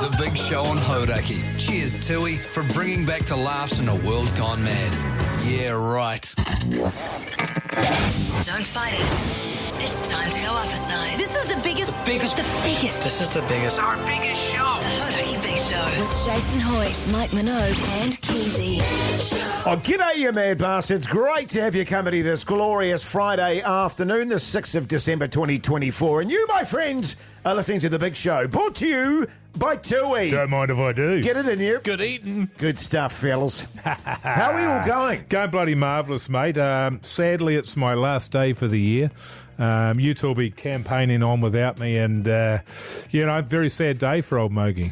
The Big Show on Hauraki. Cheers, Tui, for bringing back the laughs in a world gone mad. Yeah, right. Don't fight it. It's time to go up a size. This is the biggest. This is the biggest. Our biggest show. The Hauraki Big Show. With Jason Hoyt, Mike Minogue and Keyzie. Oh, g'day, you mad bastards. Great to have your company this glorious Friday afternoon, the 6th of December 2024. And you, my friends, are listening to The Big Show, brought to you by Tui. Don't mind if I do. Get it in you. Good eating. Good stuff, fellas. How are you all going? Going bloody marvellous, mate. Sadly, it's my last day for the year. You two will be campaigning on without me, and, very sad day for old Mogey.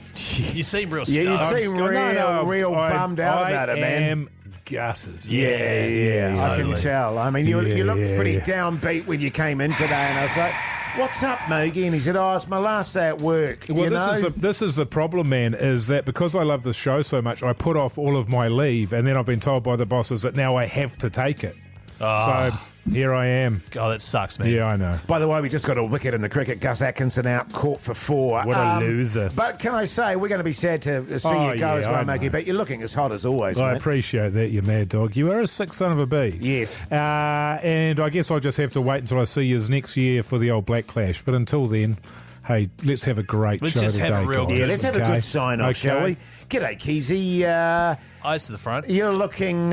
You seem real Yeah, you stuffed. seem real bummed out about it, man. I am gutted. Yeah, I can tell. I mean, you looked pretty downbeat when you came in today, and I was like, "What's up, Mogey?" And he said, "Oh, it's my last day at work." Well, this is the problem, man, is that because I love this show so much, I put off all of my leave, and then I've been told by the bosses that now I have to take it. So here I am. God, that sucks, man. Yeah, I know. By the way, we just got a wicket in the cricket. Gus Atkinson out, caught for 4. What a loser. But can I say, we're going to be sad to see you go as well, Mogey, but you're looking as hot as always, I mate. appreciate that, you mad dog. You are a sick son of a bee. Yes. And I guess I'll just have to wait until I see you next year for the old Black Clash. But until then, hey, let's have a great show just today, have a real guys. Yeah, let's have a good sign-off, shall we? G'day, Keyzie. Eyes to the front. You're looking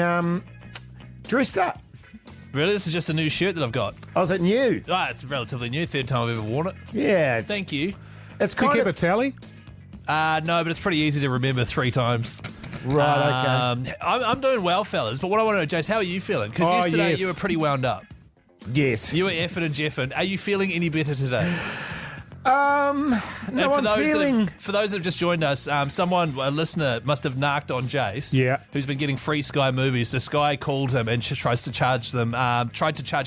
dressed up. Really? This is just a new shirt that I've got. Oh, is it new? It's relatively new. Third time I've ever worn it. Yeah. Thank you. It's Do you kind keep a of... tally? No, but it's pretty easy to remember 3 times. Right, okay. I'm doing well, fellas, but what I want to know, Jase, how are you feeling? Because yesterday yes. you were pretty wound up. Yes. You were effing and jeffing. Are you feeling any better today? No, I'm feeling... For those that have just joined us, a listener, must have narked on Jase, who's been getting free Sky movies. So Sky called him and tried to charge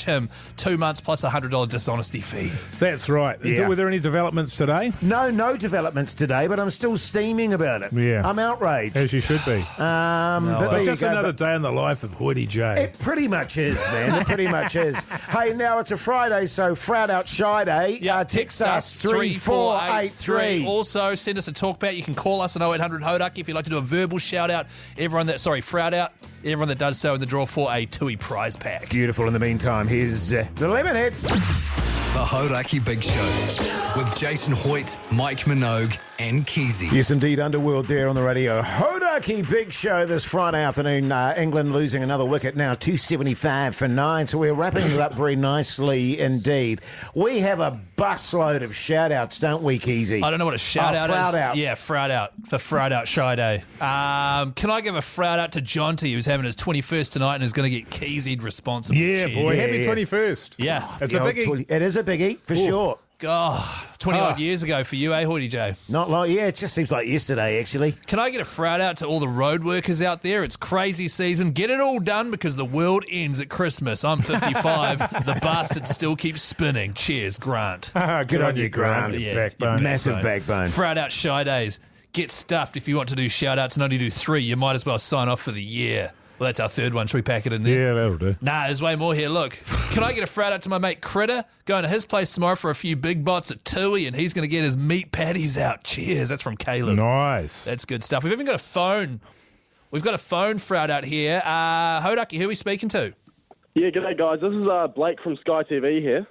him 2 months plus $100 dishonesty fee. That's right. Yeah. Were there any developments today? No developments today, but I'm still steaming about it. Yeah. I'm outraged. As you should be. But there you Just go. another day in the life of Hoodie J. It pretty much is, man. It pretty much is. Hey, now it's a Friday, so Froud Out Shy Day. Text us 3483. Also, send us a talk back. You can call us on 0800 Hauraki if you'd like to do a verbal shout out. Froud Out. Everyone that does so in the draw for a Tui prize pack. Beautiful. In the meantime, here's the Lemonhead. The Hauraki Big Show with Jason Hoyt, Mike Minogue, and Keyzie. Yes, indeed, Underworld there on the radio. Hauraki Big Show this Friday afternoon. England losing another wicket now, 275 for 9. So we're wrapping it up very nicely indeed. We have a busload of shout-outs, don't we, Keyzie? I don't know what a shout-out is. Froud Out. Yeah, Froud Out for Froud Out Shy Day. Can I give a Froud Out to Jonty, who's having his 21st tonight and is going to get Keyzied responsible? Yeah, Cheers. boy. Yeah. Happy 21st. Yeah. It's a biggie. It is a biggie, for sure. God, 20-odd years ago for you, Hoity Joe? Not like, yeah, it just seems like yesterday, actually. Can I get a Froud out to all the road workers out there? It's crazy season. Get it all done because the world ends at Christmas. I'm 55. The bastard still keeps spinning. Cheers, Grant. Good on you, Grant. Yeah, Backbone. Massive backbone. Froud Out Shy Days. Get stuffed if you want to do shout-outs and only do 3. You might as well sign off for the year. Well, that's our third one. Should we pack it in there? Yeah, that'll do. Nah, there's way more here. Look, can I get a Froud out to my mate Critter? Going to his place tomorrow for a few big bots at Tui, and he's going to get his meat patties out. Cheers. That's from Caleb. Nice. That's good stuff. We've even got a phone. We've got a phone Froud out here. Hauraki, who are we speaking to? Yeah, g'day guys. This is Blake from Sky TV here.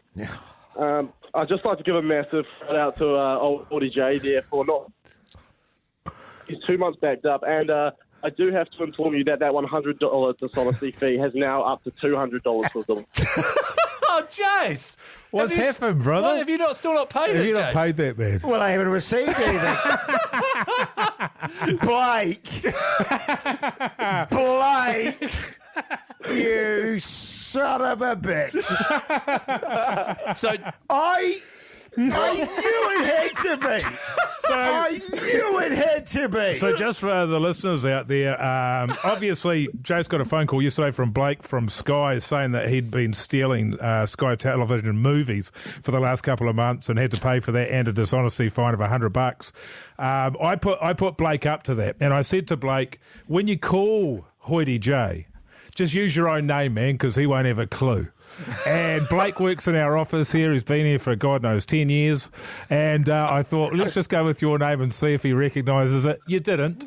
I'd just like to give a massive shout out to old Audie J there for not... He's 2 months backed up, and I do have to inform you that $100 dishonesty fee has now up to $200 for them. Oh, Jase! What's happened, brother? What, have you still not paid it, Have you Jase? not paid that, man? Well, I haven't received anything. Blake! You son of a bitch. So I knew it had to be. I knew it had to be. So just for the listeners out there, obviously Jase got a phone call yesterday from Blake from Sky saying that he'd been stealing Sky Television movies for the last couple of months and had to pay for that and a dishonesty fine of $100. I put Blake up to that, and I said to Blake, when you call Hoity J, just use your own name, man, because he won't have a clue. And Blake works in our office here. He's been here for, God knows, 10 years. And I thought, let's just go with your name and see if he recognises it. You didn't.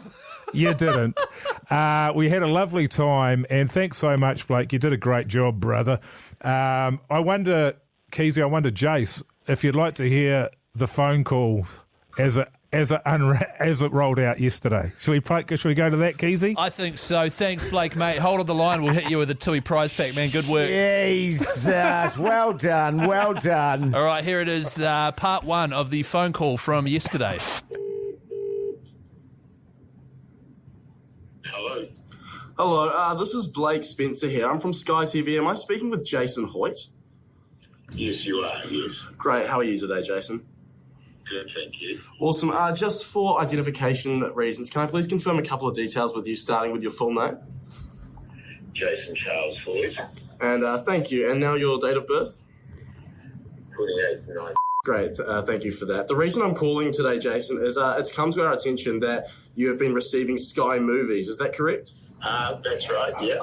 You didn't. We had a lovely time, and thanks so much, Blake. You did a great job, brother. I wonder, Keyzie, Jase, if you'd like to hear the phone call as it rolled out yesterday. Should we go to that, Keyzie? I think so. Thanks, Blake, mate. Hold on the line. We'll hit you with a Tui prize pack, man. Good work. Jesus. Well done. Well done. All right, here it is, part one of the phone call from yesterday. Hello, this is Blake Spencer here. I'm from Sky TV. Am I speaking with Jason Hoyt? Yes, you are, yes. Great. How are you today, Jason? Good, thank you. Awesome. Just for identification reasons, can I please confirm a couple of details with you, starting with your full name? Jason Charles Hoyt. And thank you. And now your date of birth? 28/9. Great. Thank you for that. The reason I'm calling today, Jason, is it's come to our attention that you have been receiving Sky movies. Is that correct? That's right, yeah.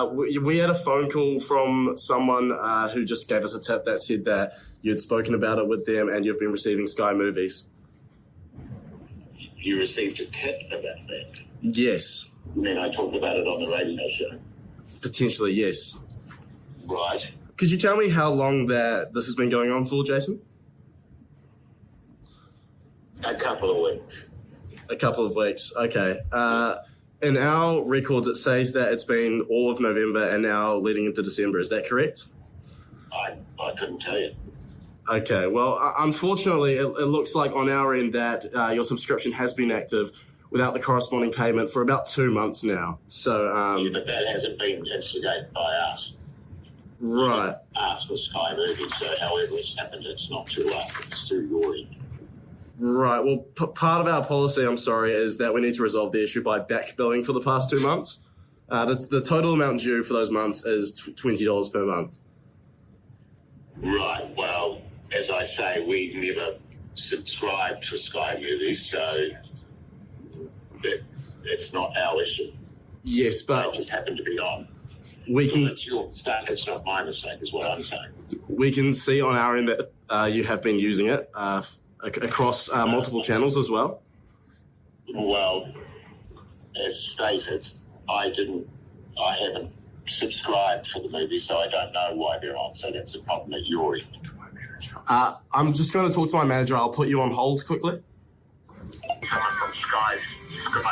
We had a phone call from someone who just gave us a tip that said that you'd spoken about it with them and you've been receiving Sky movies. You received a tip about that? Yes. And then I talked about it on the radio show? Potentially, yes. Right. Could you tell me how long that this has been going on for, Jason? A couple of weeks. A couple of weeks, okay. In our records, it says that it's been all of November and now leading into December. Is that correct? I couldn't tell you. Okay, well, unfortunately, it looks like on our end that your subscription has been active without the corresponding payment for about 2 months now. So, yeah, but that hasn't been instigated by us. Right. Us for Sky Movies, so however it's happened, it's not through us, it's through your end. Right. Well, part of our policy, I'm sorry, is that we need to resolve the issue by back billing for the past 2 months. The total amount due for those months is $20 per month. Right. Well, as I say, we never subscribed to Sky Movies, so it's not our issue. Yes, but it just happened to be on. It's your mistake. It's not my mistake, is what I'm saying. We can see on our end that you have been using it across multiple channels as well. Well, as stated, I haven't subscribed for the movie, so I don't know why they're on. So that's a problem at your end. I'm just going to talk to my manager. I'll put you on hold quickly. Someone from Sky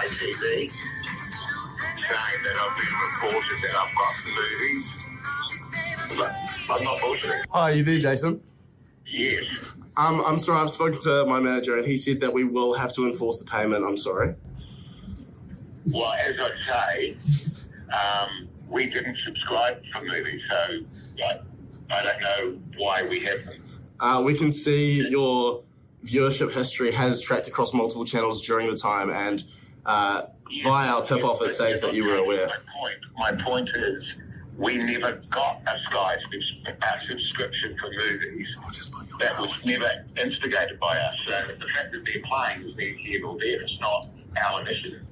TV saying that I've been reported that I've got the movies. But I'm not bullshitting. Hi, are you there, Jason? Yes. I'm sorry, I've spoken to my manager and he said that we will have to enforce the payment. I'm sorry. Well, as I say, we didn't subscribe for movies, so I don't know why we have them. We can see your viewership history has tracked across multiple channels during the time, and via our tip-off it says that you were aware. My point is, we never got a Sky subscription for movies. That was never instigated by us. So the fact that they're playing is neither here nor there. It's not our initiative.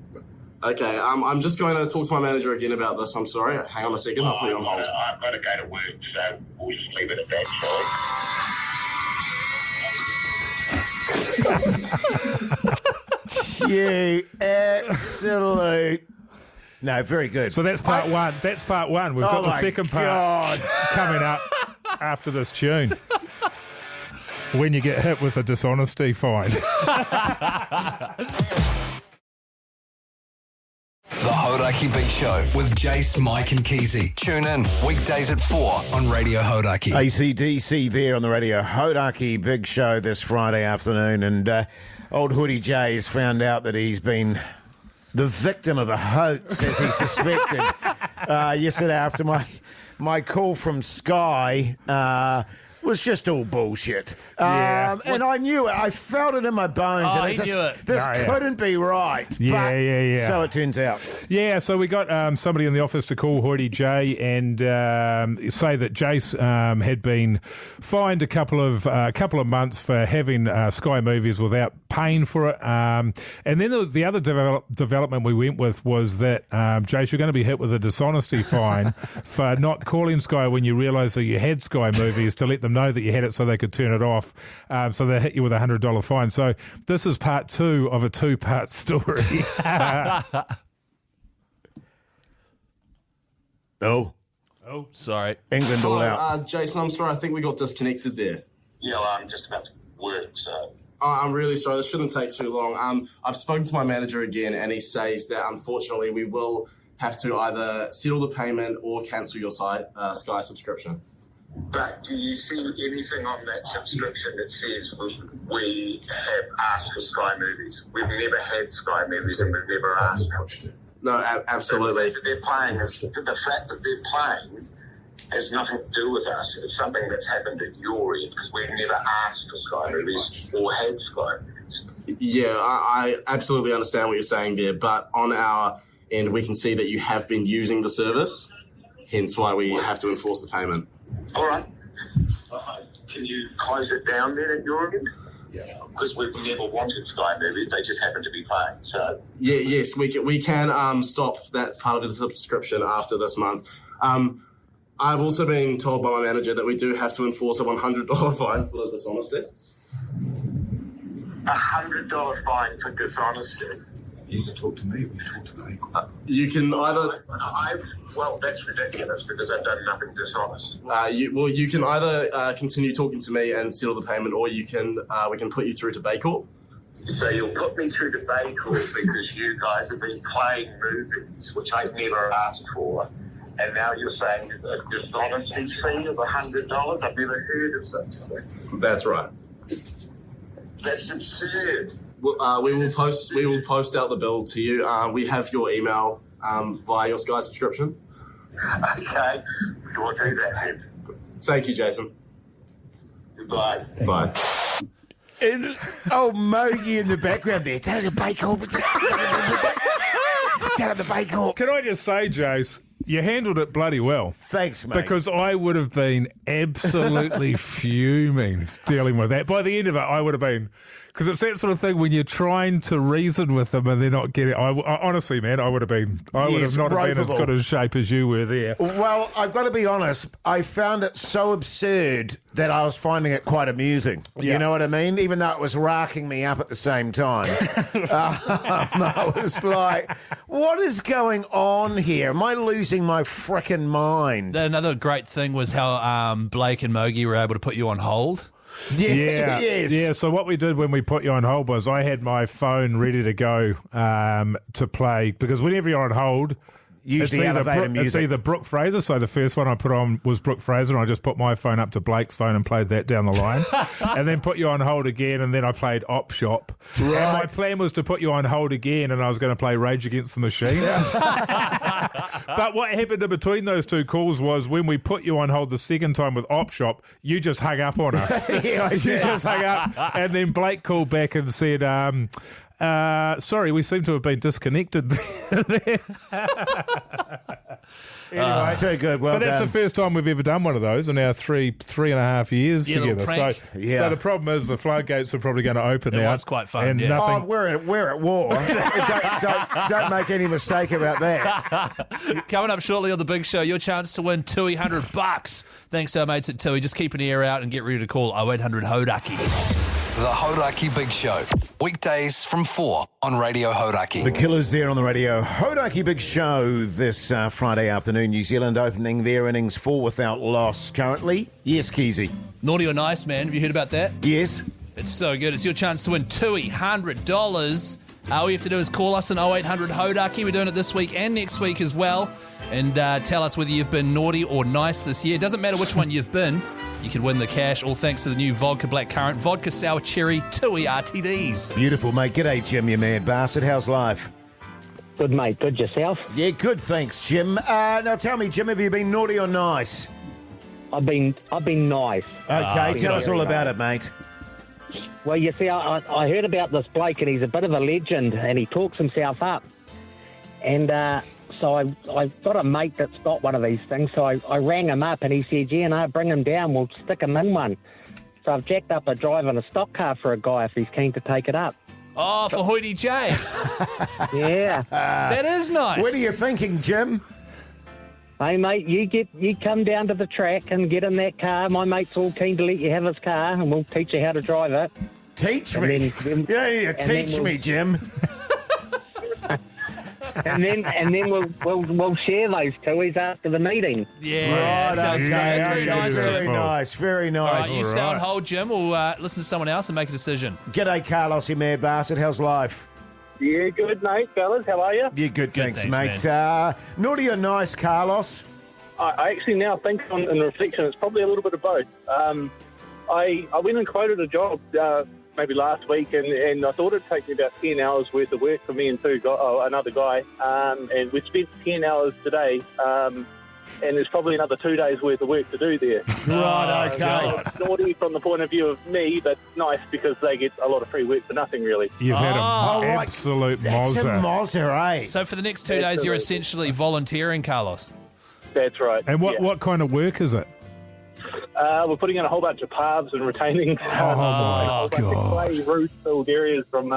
Okay, I'm just going to talk to my manager again about this. I'm sorry. Hang on a second. I'll put you on hold. I've got to go to work, so we'll just leave it at that, shall we? You absolute... No, very good. So that's part one. That's part one. We've got the second part coming up after this tune. When you get hit with a dishonesty fine. The Hauraki Big Show with Jase, Mike and Keyzie. Tune in weekdays at 4 on Radio Hauraki. ACDC there on the Radio Hauraki Big Show this Friday afternoon, and old Hoodie Jase found out that he's been the victim of a hoax, as he suspected, yesterday after my call from Sky. was just all bullshit. Yeah. And I knew it. I felt it in my bones. Oh, and he knew it. This couldn't be right. Yeah. So it turns out. Yeah, so we got somebody in the office to call Hoity J and say that Jase had been fined a couple of months for having Sky Movies without paying for it. And then the other development we went with was that, Jase, you're going to be hit with a dishonesty fine for not calling Sky when you realised that you had Sky Movies to let them know that you had it so they could turn it off. So they hit you with a $100 fine. So this is part 2 of a 2-part story. Oh, sorry. England all out. Jason, I'm sorry. I think we got disconnected there. Yeah, well, I'm just about to work, so... I'm really sorry. This shouldn't take too long. I've spoken to my manager again, and he says that, unfortunately, we will have to either settle the payment or cancel your Sky subscription. But do you see anything on that subscription that says we have asked for Sky Movies? We've never had Sky Movies and we've never asked for it. No, absolutely. The fact that they're playing has nothing to do with us. It's something that's happened at your end because we've never asked for Sky Movies or had Sky Movies. Yeah, I absolutely understand what you're saying there, but on our end, we can see that you have been using the service, hence why we have to enforce the payment. All right. Can you close it down then at your end? Yeah. Because we've never wanted Sky Movies, they just happen to be playing. So yes, we can stop that part of the subscription after this month. I've also been told by my manager that we do have to enforce a $100 fine for the dishonesty. $100 fine for dishonesty? You can talk to me or you talk to me. You can either... Well, that's ridiculous because I've done nothing dishonest. You can either continue talking to me and settle the payment, or you can we can put you through to Bay Court. So you'll put me through to Bay Court because you guys have been playing movies, which I've never asked for. And now you're saying there's a dishonesty fee of $100? I've never heard of such a thing. That's right. That's absurd. We will post out the bill to you. We have your email via your Sky subscription. Okay. We'll do that. Thank you, Jason. Goodbye. Bye. And, Mogey in the background there. Tell him the Bay Court. Tell him the Bay Court. Can I just say, Jase, you handled it bloody well. Thanks, mate. Because I would have been absolutely fuming dealing with that. By the end of it, I would have been... Because it's that sort of thing when you're trying to reason with them and they're not getting it. I honestly, man, I would have not been as good a shape as you were there. Well, I've got to be honest. I found it so absurd that I was finding it quite amusing. Yeah. You know what I mean? Even though it was racking me up at the same time. I was like, what is going on here? Am I losing my frickin' mind? Another great thing was how Blake and Mogey were able to put you on hold. Yeah. Yes. Yeah, so what we did when we put you on hold was I had my phone ready to go to play, because whenever you're on hold, it's either Brooke Fraser, so the first one I put on was Brooke Fraser, and I just put my phone up to Blake's phone and played that down the line. And then put you on hold again, and then I played Op Shop. Right. And my plan was to put you on hold again, and I was going to play Rage Against the Machine. But what happened in between those two calls was when we put you on hold the second time with Op Shop, you just hung up on us. Yeah, you just hung up. And then Blake called back and said... sorry, we seem to have been disconnected. Anyway, so good. Well but that's done. the first time we've ever done one of those in our three and a half years together. So the problem is the floodgates are probably going to open now. It was quite fun. And nothing... we're at war. don't make any mistake about that. Coming up shortly on the big show, your chance to win $200. Thanks to our mates at Tui. Just keep an ear out and get ready to call 0800 Hauraki. The Hauraki Big Show. Weekdays from 4 on Radio Hauraki. The Killers there on the radio. Hauraki Big Show this Friday afternoon. New Zealand opening their innings 4 without loss currently. Yes, Keyzie. Naughty or nice, man? Have you heard about that? Yes. It's so good. It's your chance to win $200. All you have to do is call us on 0800 Hauraki. We're doing it this week and next week as well. And tell us whether you've been naughty or nice this year. It doesn't matter which one you've been. You can win the cash, all thanks to the new Vodka Black Currant, Vodka Sour Cherry, Tui RTDs. Beautiful, mate. G'day, Jim, you mad bastard. How's life? Good, mate. Good yourself? Yeah, good, thanks, Jim. Now tell me, Jim, have you been naughty or nice? I've been nice. Okay, tell us all about it, mate. Well, you see, I heard about this bloke, and he's a bit of a legend, and he talks himself up. And so I've got a mate that's got one of these things, so I rang him up, and he said, yeah, bring him down, we'll stick him in one. So I've jacked up a drive on a stock car for a guy if he's keen to take it up. Oh, for Hoity J. Yeah. That is nice. What are you thinking, Jim? Hey, mate, you come down to the track and get in that car. My mate's all keen to let you have his car, and we'll teach you how to drive it. Teach me? Teach me, Jim. and then we'll share those toys after the meeting. Yeah, Right, sounds great. That's very nice, Jim. Very nice, very All nice. right, you stay on hold, Jim. We'll listen to someone else and make a decision. G'day, Carlos, you mad bastard. How's life? Yeah, good, mate, fellas. How are you? Yeah, good, thanks, mate. Naughty or nice, Carlos? I actually now think in reflection, it's probably a little bit of both. I went and quoted a job maybe last week, and I thought it'd take me about 10 hours worth of work for me and another guy. And we spent 10 hours today, and there's probably another 2 days worth of work to do there. Right, okay. Naughty from the point of view of me, but nice because they get a lot of free work for nothing, really. You've had an absolute That's a mozzer. mozzer, eh? So for the next 2 days, you're essentially volunteering, Carlos. That's right. And what kind of work is it? We're putting in a whole bunch of paths and retaining Oh, my a whole bunch of clay roof-filled areas from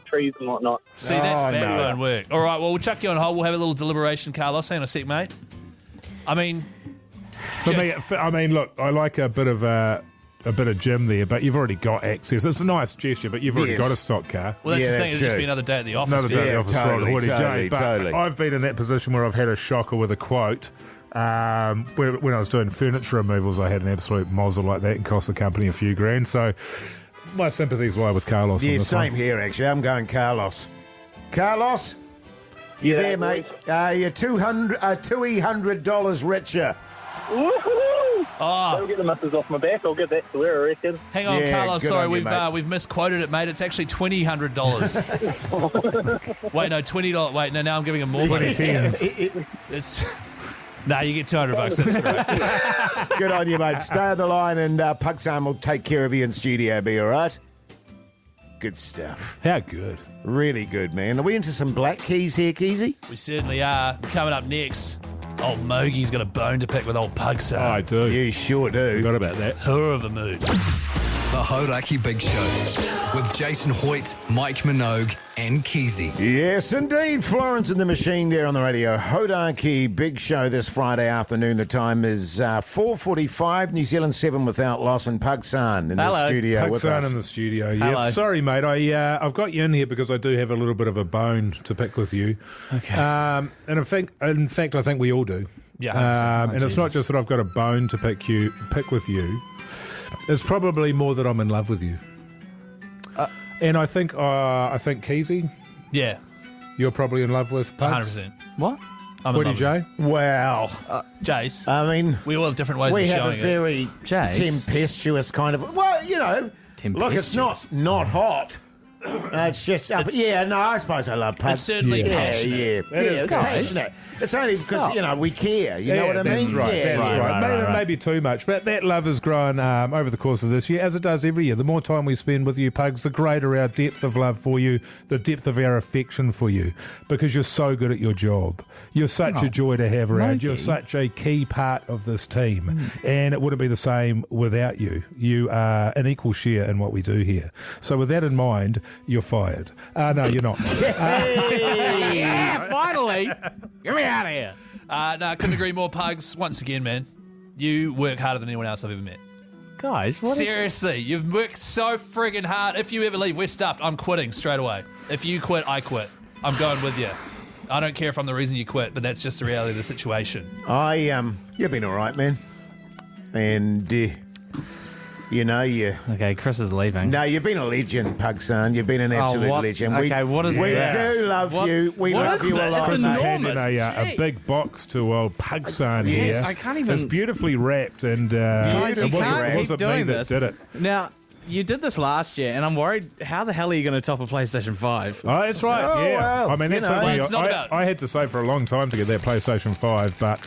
trees and whatnot. See, that's backbone work. All right, well, we'll chuck you on hold. We'll have a little deliberation, Carlos. Hang on a sec, mate. I mean... For me, look, I like a bit of Jim there, but you've already got access. It's a nice gesture, but you've already got a stock car. Well, that's the thing. It'll just be another day at the office. Another day at the office for totally, Hoity J. But totally. I've been in that position where I've had a shocker with a quote. When I was doing furniture removals, I had an absolute mozzle like that and cost the company a few grand. So my sympathies lie with Carlos. Yeah, on this same one. here, actually. I'm going Carlos. Carlos? You there, mate? You're $200 richer. Woohoo! Oh. I'll get the missus off my back. I'll get that to her, I reckon. Hang on, Yeah, Carlos. good Sorry, on you, we've misquoted it, mate. It's actually $2,000. Wait, no, $20. Wait, no, now I'm giving him more money. 2010s. It's nah, you get $200. That's great. Good on you, mate. Stay on the line, and Pugs will take care of you in studio. Be all right? Good stuff. How good. Really good, man. Are we into some black keys here, Keyzie? We certainly are. Coming up next, old Mogey's got a bone to pick with old Pugs. Oh, I do. You sure do. Forgot about that. Who of a mood. The Hauraki Big Show with Jason Hoyt, Mike Minogue, and Keyzie. Yes, indeed. Florence and the Machine there on the radio. Hauraki Big Show this Friday afternoon. The time is 4:45. New Zealand 7 without loss, and Pugsan in the studio with Pugsan us. in the studio. Yeah, Hello. sorry, mate. I've got you in here because I do have a little bit of a bone to pick with you. Okay. And in fact, I think we all do. Yeah. And it's not just that I've got a bone to pick with you. It's probably more that I'm in love with you. And I think Keyzie, Yeah, you're probably in love with Pugs. 100%. What? I'm in Hoity love J. Wow. Jace, I mean, we all have different ways we of have a showing it. very Jace. tempestuous kind of... Well, you know, look, it's not hot. It's just... I suppose I love Pugs. It's certainly passionate. It's passionate. It's only because, we care. You know what I mean? That's right. Yeah, That's yeah. right. Maybe too much. But that love has grown over the course of this year, as it does every year. The more time we spend with you, Pugs, the greater our depth of love for you, the depth of our affection for you, because you're so good at your job. You're such a joy to have around. You're such a key part of this team. And it wouldn't be the same without you. You are an equal share in what we do here. So with that in mind, you're fired. No, you're not. Yeah, finally. Get me out of here. No, I couldn't agree more, Pugs. Once again, man, you work harder than anyone else I've ever met. Guys, what Seriously, you've worked so friggin' hard. If you ever leave, we're stuffed. I'm quitting straight away. If you quit, I quit. I'm going with you. I don't care if I'm the reason you quit, but that's just the reality of the situation. You've been all right, man. And, Okay, Chris is leaving. No, you've been a legend, Pugsan. You've been an absolute legend. Okay, what is we this? do love you. We what love is you a that? lot, It's mate. enormous. A big box to old Pugsan here. I can't even... It's beautifully wrapped, and Guys, you it can't keep wasn't me doing that this. did it. Now, you did this last year, and I'm worried, how the hell are you going to top a PlayStation 5? Oh, that's right, Oh, yeah. well, I mean, that took it's not me, about- I had to save for a long time to get that PlayStation 5, but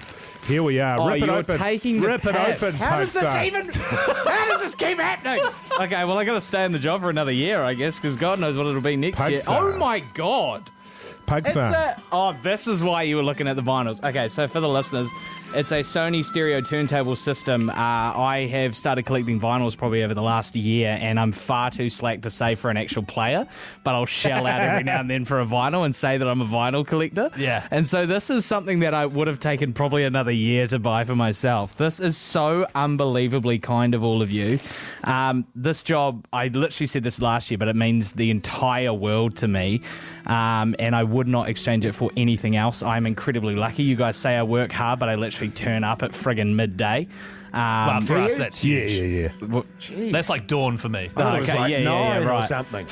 Here we are. Oh, Rip it you're open. taking the Rip it piss. open. How does this Pugson. even? How does this keep happening? Okay, well, I got to stay in the job for another year, I guess, because God knows what it'll be next year. Pugson. Oh my God! Pugson. This is why you were looking at the vinyls. Okay, so for the listeners, it's a Sony stereo turntable system. I have started collecting vinyls probably over the last year, and I'm far too slack to say for an actual player, but I'll shell out every now and then for a vinyl and say that I'm a vinyl collector. Yeah. And so this is something that I would have taken probably another year to buy for myself. This is so unbelievably kind of all of you. This job, I literally said this last year, but it means the entire world to me. And I would not exchange it for anything else. I'm incredibly lucky. You guys say I work hard, but I literally turn up at friggin' midday. Well, for us, that's huge. Yeah. Well, that's like dawn for me. I thought it was like 9 right. or something.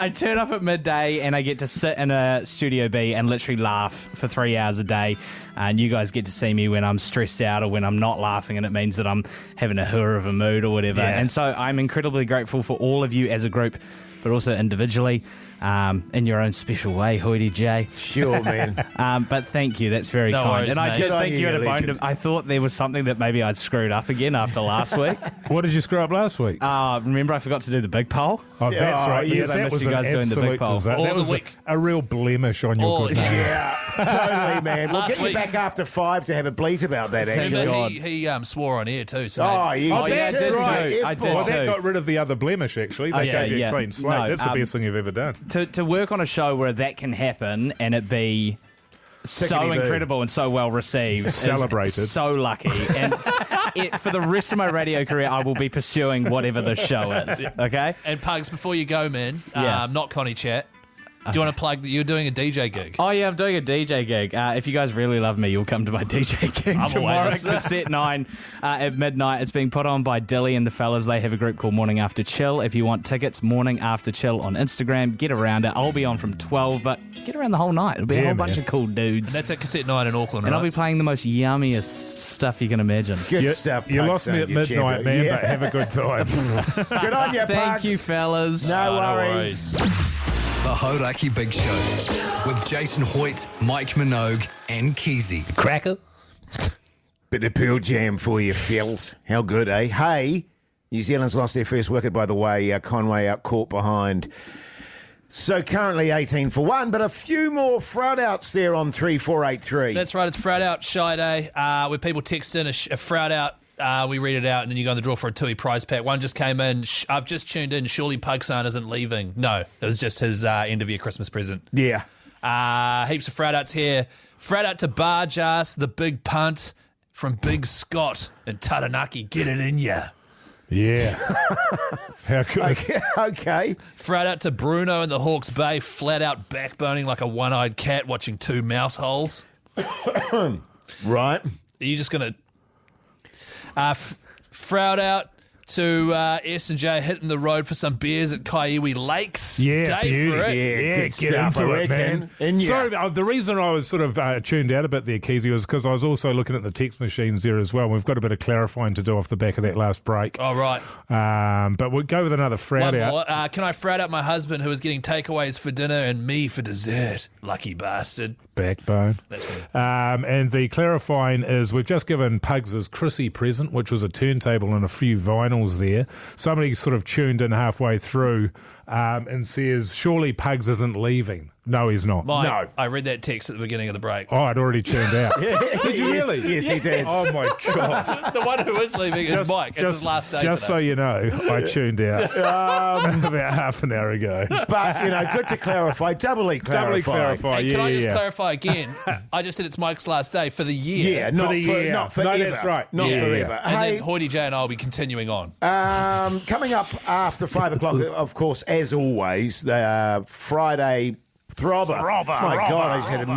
I turn up at midday and I get to sit in a Studio B and literally laugh for 3 hours a day. And you guys get to see me when I'm stressed out or when I'm not laughing, and it means that I'm having a hurrah of a mood or whatever. Yeah. And so I'm incredibly grateful for all of you as a group, but also individually. In your own special way, Hoity J. Sure, man. But thank you. That's very No kind. worries, And I mate. did Good on think you, you had a you bone legend. to... I thought there was something that maybe I'd screwed up again after last week. What did you screw up last week? Remember I forgot to do the big poll? Oh, that's right. yeah, Yes, I that missed was you an guys doing the big absolute poll. disaster. All That the was week. a real blemish on your good name. Yeah, totally, man. We'll Last get week- you back after 5 to have a bleat about that, actually. Remember, he swore on air too. So Oh, you Oh, yeah, I did right. too. I did Well, too. that got rid of the other blemish, actually. They yeah, gave you yeah. a clean slate. No, That's the best thing you've ever done. To work on a show where that can happen and it be so Tickety-boo. incredible and so well received, is Celebrated. so lucky. And for the rest of my radio career, I will be pursuing whatever the show is. Okay. And Pugs, before you go, man, Yeah. not Connie Chat. Do you want to plug that you're doing a DJ gig? Oh, yeah, I'm doing a DJ gig. If you guys really love me, you'll come to my DJ gig I'm tomorrow away. at Cassette 9 at midnight. It's being put on by Dilly and the fellas. They have a group called Morning After Chill. If you want tickets, Morning After Chill on Instagram. Get around it. I'll be on from 12, but get around the whole night. It'll be a Yeah, whole man. bunch of cool dudes. And that's at Cassette 9 in Auckland, And right? I'll be playing the most yummiest stuff you can imagine. Good stuff. You Pugs, lost me son, at you midnight, champion. man, Yeah. but have a good time. Good on you, Thank Pugs. you, fellas. No no worries. The Hauraki Big Show with Jason Hoyt, Mike Minogue, and Keyzie. Cracker. Bit of Pearl Jam for you, fellas. How good, eh? Hey, New Zealand's lost their first wicket, by the way. Conway out caught behind. So currently 18 for 1, but a few more front outs there on 3483. That's right. It's Froud Out Shy Day, where people text in a Froud Out. We read it out, and then you go on the draw for a Tui prize pack. One just came in. I've just tuned in. Surely Pugson isn't leaving. No, it was just his end of year Christmas present. Yeah. Heaps of Froud Outs here. Froud Out to Bar Jase, the big punt from Big Scott and Taranaki. Get it in ya. Yeah. How good. Okay. Froud Out to Bruno in the Hawke's Bay, flat out backboning like a one-eyed cat watching two mouse holes. Right. Are you just going to... Froud Out to S&J hitting the road for some beers at Kaiiwi Lakes. Yeah, Day beauty. for it. Yeah, good get stuff, into I it, reckon. man. In ya. Sorry, the reason I was sort of tuned out a bit there, Keyzie, was because I was also looking at the text machines there as well. We've got a bit of clarifying to do off the back of that last break. Oh, right. But we'll go with another Froud One out. more. Can I Froud Out my husband who was getting takeaways for dinner and me for dessert? Lucky bastard. Backbone. That's me. And the clarifying is we've just given Pugs his Chrissy present, which was a turntable and a few vinyls there. Somebody sort of tuned in halfway through and says, surely Pugs isn't leaving. No, he's not. Mike, No. I read that text at the beginning of the break. Oh, I'd already tuned out. Did you really? Yes, he did. Oh, my gosh. The one who is leaving is Mike. It's his last day Just so today. you know, I tuned out about half an hour ago. But, good to clarify. Doubly clarify. Doubly clarify. Hey, can I just yeah. clarify again? I just said it's Mike's last day for the year. Yeah, not, the for, year. not No, forever. that's right. Not Yeah, forever. And Hey, then Hoity J and I will be continuing on. coming up after 5 o'clock, of course, as always, the Friday Throbber. My God, I just had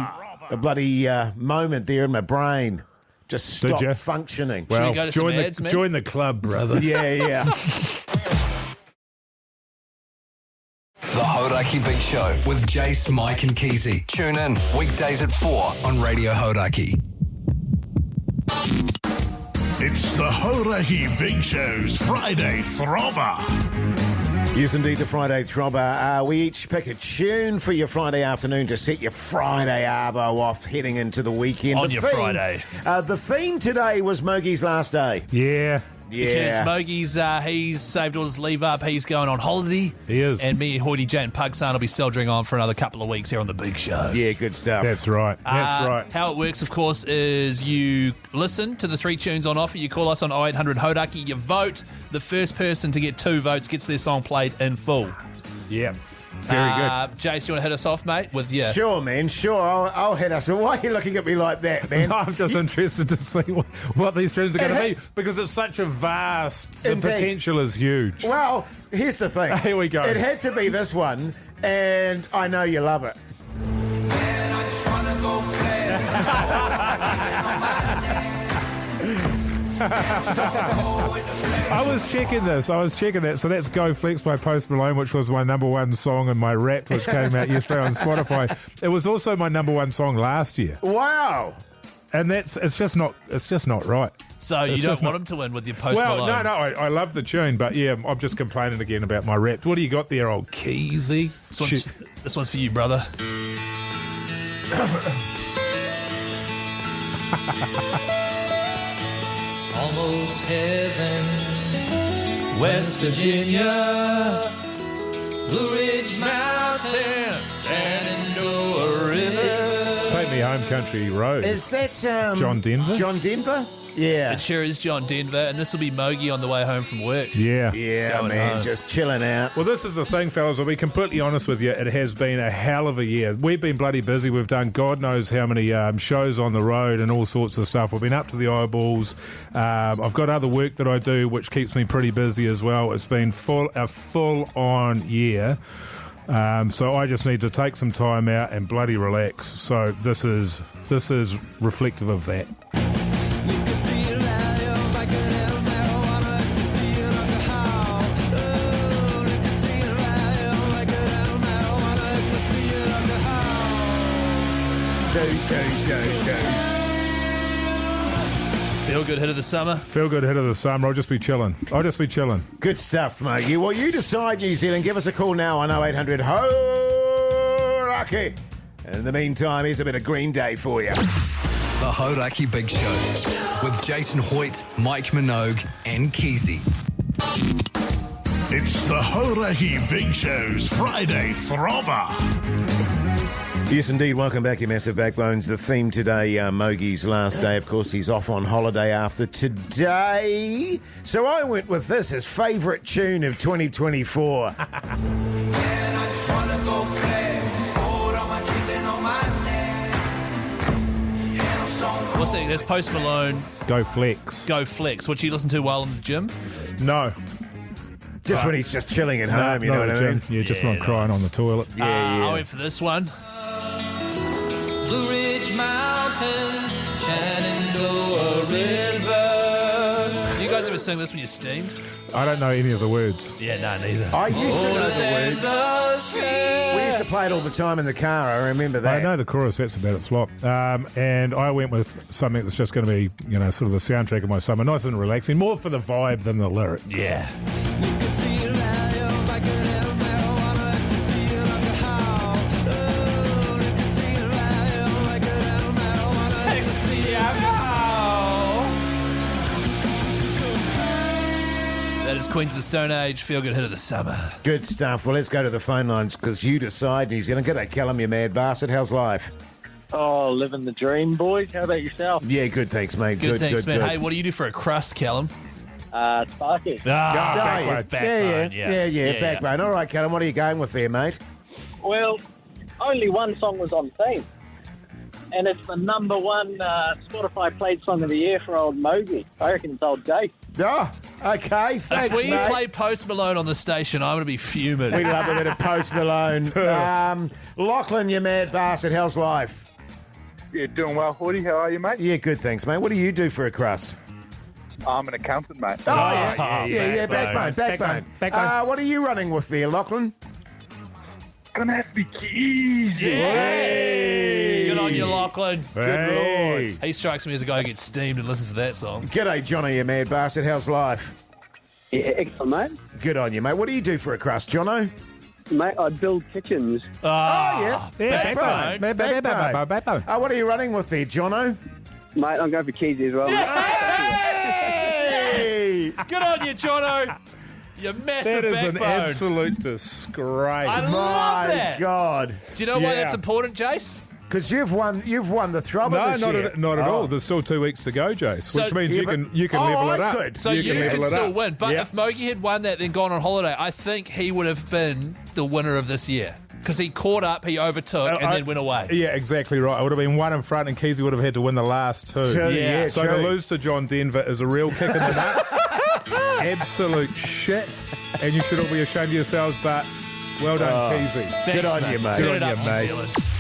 a bloody moment there in my brain. Just Did stopped ya? functioning. Should we go to some ads, man? join the club, brother. Yeah. The Hauraki Big Show with Jase, Mike, and Keyzie. Tune in weekdays at 4 on Radio Hauraki. It's the Hauraki Big Show's Friday Throbber. Yes, indeed, the Friday Throbber. We each pick a tune for your Friday afternoon to set your Friday arvo off heading into the weekend. On your Friday. The theme today was Mogey's last day. Yeah. Because Mogey's, he's saved all his leave up. He's going on holiday. He is. And me, Hoity J and Pugson will be soldiering on for another couple of weeks here on the big show. Yeah, good stuff. That's right. That's right. How it works, of course, is you listen to the 3 tunes on offer. You call us on 0800 Hauraki. You vote. The first person to get 2 votes gets their song played in full. Yeah. Very good. Jase, you want to hit us off, mate? With Sure, man. Sure, I'll hit us. Why are you looking at me like that, man? I'm just interested to see what these tunes are going to be because it's such a vast. The potential is huge. Well, here's the thing. Here we go. It had to be this one, and I know you love it. Man, I just wanna go I was checking this. So that's Go Flex by Post Malone, which was my number 1 song in my Wrapped, which came out yesterday on Spotify. It was also my number 1 song last year. Wow. And it's just not right. So you don't want him to win with your Post Malone? Well, no, I love the tune, but yeah, I'm just complaining again about my Wrapped. What do you got there, old Keyzie? This one's for you, brother. Almost heaven, West Virginia, Blue Ridge Mountain, Shenandoah River. Take Me Home Country Road. Is that John Denver? John Denver? Yeah. It sure is John Denver, and this will be Mogey on the way home from work. Yeah. Yeah, Going man, home. just chilling out. Well, this is the thing, fellas. I'll be completely honest with you. It has been a hell of a year. We've been bloody busy. We've done God knows how many shows on the road and all sorts of stuff. We've been up to the eyeballs. I've got other work that I do, which keeps me pretty busy as well. It's been a full-on year. So I just need to take some time out and bloody relax. So this is reflective of that. Feel good hit of the summer. Feel good hit of the summer. I'll just be chilling. Good stuff, Mogey. Well, you decide, New Zealand. Give us a call now on 0800 Hauraki. And in the meantime, here's a bit of Green Day for you. The Hauraki Big Show with Jason Hoyt, Mike Minogue, and Keyzie. It's the Hauraki Big Show's Friday Throbber. Yes, indeed. Welcome back, you massive backbones. The theme today, Mogey's last day. Of course, he's off on holiday after today. So I went with this, his favourite tune of 2024. Man, I just wanna go flex. Hold on my teeth and on my neck. What's that? There's Post Malone. Go Flex. Go Flex. What you listen to while in the gym? No. Just when he's just chilling at home, you know what I mean? Yeah, just not crying on the toilet. Yeah. I went for this one. Blue Ridge Mountains, Shenandoah River. Do you guys ever sing this when you're steamed? I don't know any of the words. Yeah, no, neither. I used to know the words. We used to play it all the time in the car. I remember that. I know the chorus. That's about its slop. And I went with something that's just going to be, sort of the soundtrack of my summer, nice and relaxing, more for the vibe than the lyrics. Yeah. That is Queens of the Stone Age, feel good hit of the summer. Good stuff. Well, let's go to the phone lines because you decide, New Zealand. G'day, Callum, you mad bastard. How's life? Oh, living the dream, boys. How about yourself? Yeah, good, thanks, mate. Good, thanks, man. Hey, what do you do for a crust, Callum? Sparky. Backbone. Yeah, backbone. All right, Callum, what are you going with there, mate? Well, only one song was on theme. And it's the number 1 Spotify played song of the year for old Mogey. I reckon it's old Jase. Oh, okay. Thanks, if we mate. play Post Malone on the station, I'm going to be fuming. We love a bit of Post Malone. Lachlan, you mad bastard. How's life? Yeah, doing well, Hoodie. How are you, mate? Yeah, good, thanks, mate. What do you do for a crust? I'm an accountant, mate. Oh, yeah, backbone. What are you running with there, Lachlan? Gonna have to be Keyzie. Yes! Good on you, Lachlan. Good Lord. He strikes me as a guy who gets steamed and listens to that song. G'day, Johnny, you mad bastard. How's life? Yeah, excellent, mate. Good on you, mate. What do you do for a crust, Jono? Mate, I build kitchens. Yeah. Backbone. What are you running with there, Jono? Mate, I'm going for Keyzie as well. Hey! Good on you, Jono. You massive That is backbone. an absolute disgrace. I love My that. God. Do you know why Yeah. that's important, Jace? Because you've won the Throbber No, this not year. not at all. There's still 2 weeks to go, Jace, So- which means Yeah, you can level it up. could. So you can can level it still up. win. But Yeah. if Mogey had won that, then gone on holiday, I think he would have been the winner of this year. Because he caught up, he overtook, and then went away. Yeah, exactly right. I would have been one in front, and Keyzie would have had to win the last 2. Yeah, so true. to lose to John Denver is a real kick in the nuts. Absolute shit. And you should all be ashamed of yourselves, but well done, Keyzie. Good on you, mate. Good on you, mate.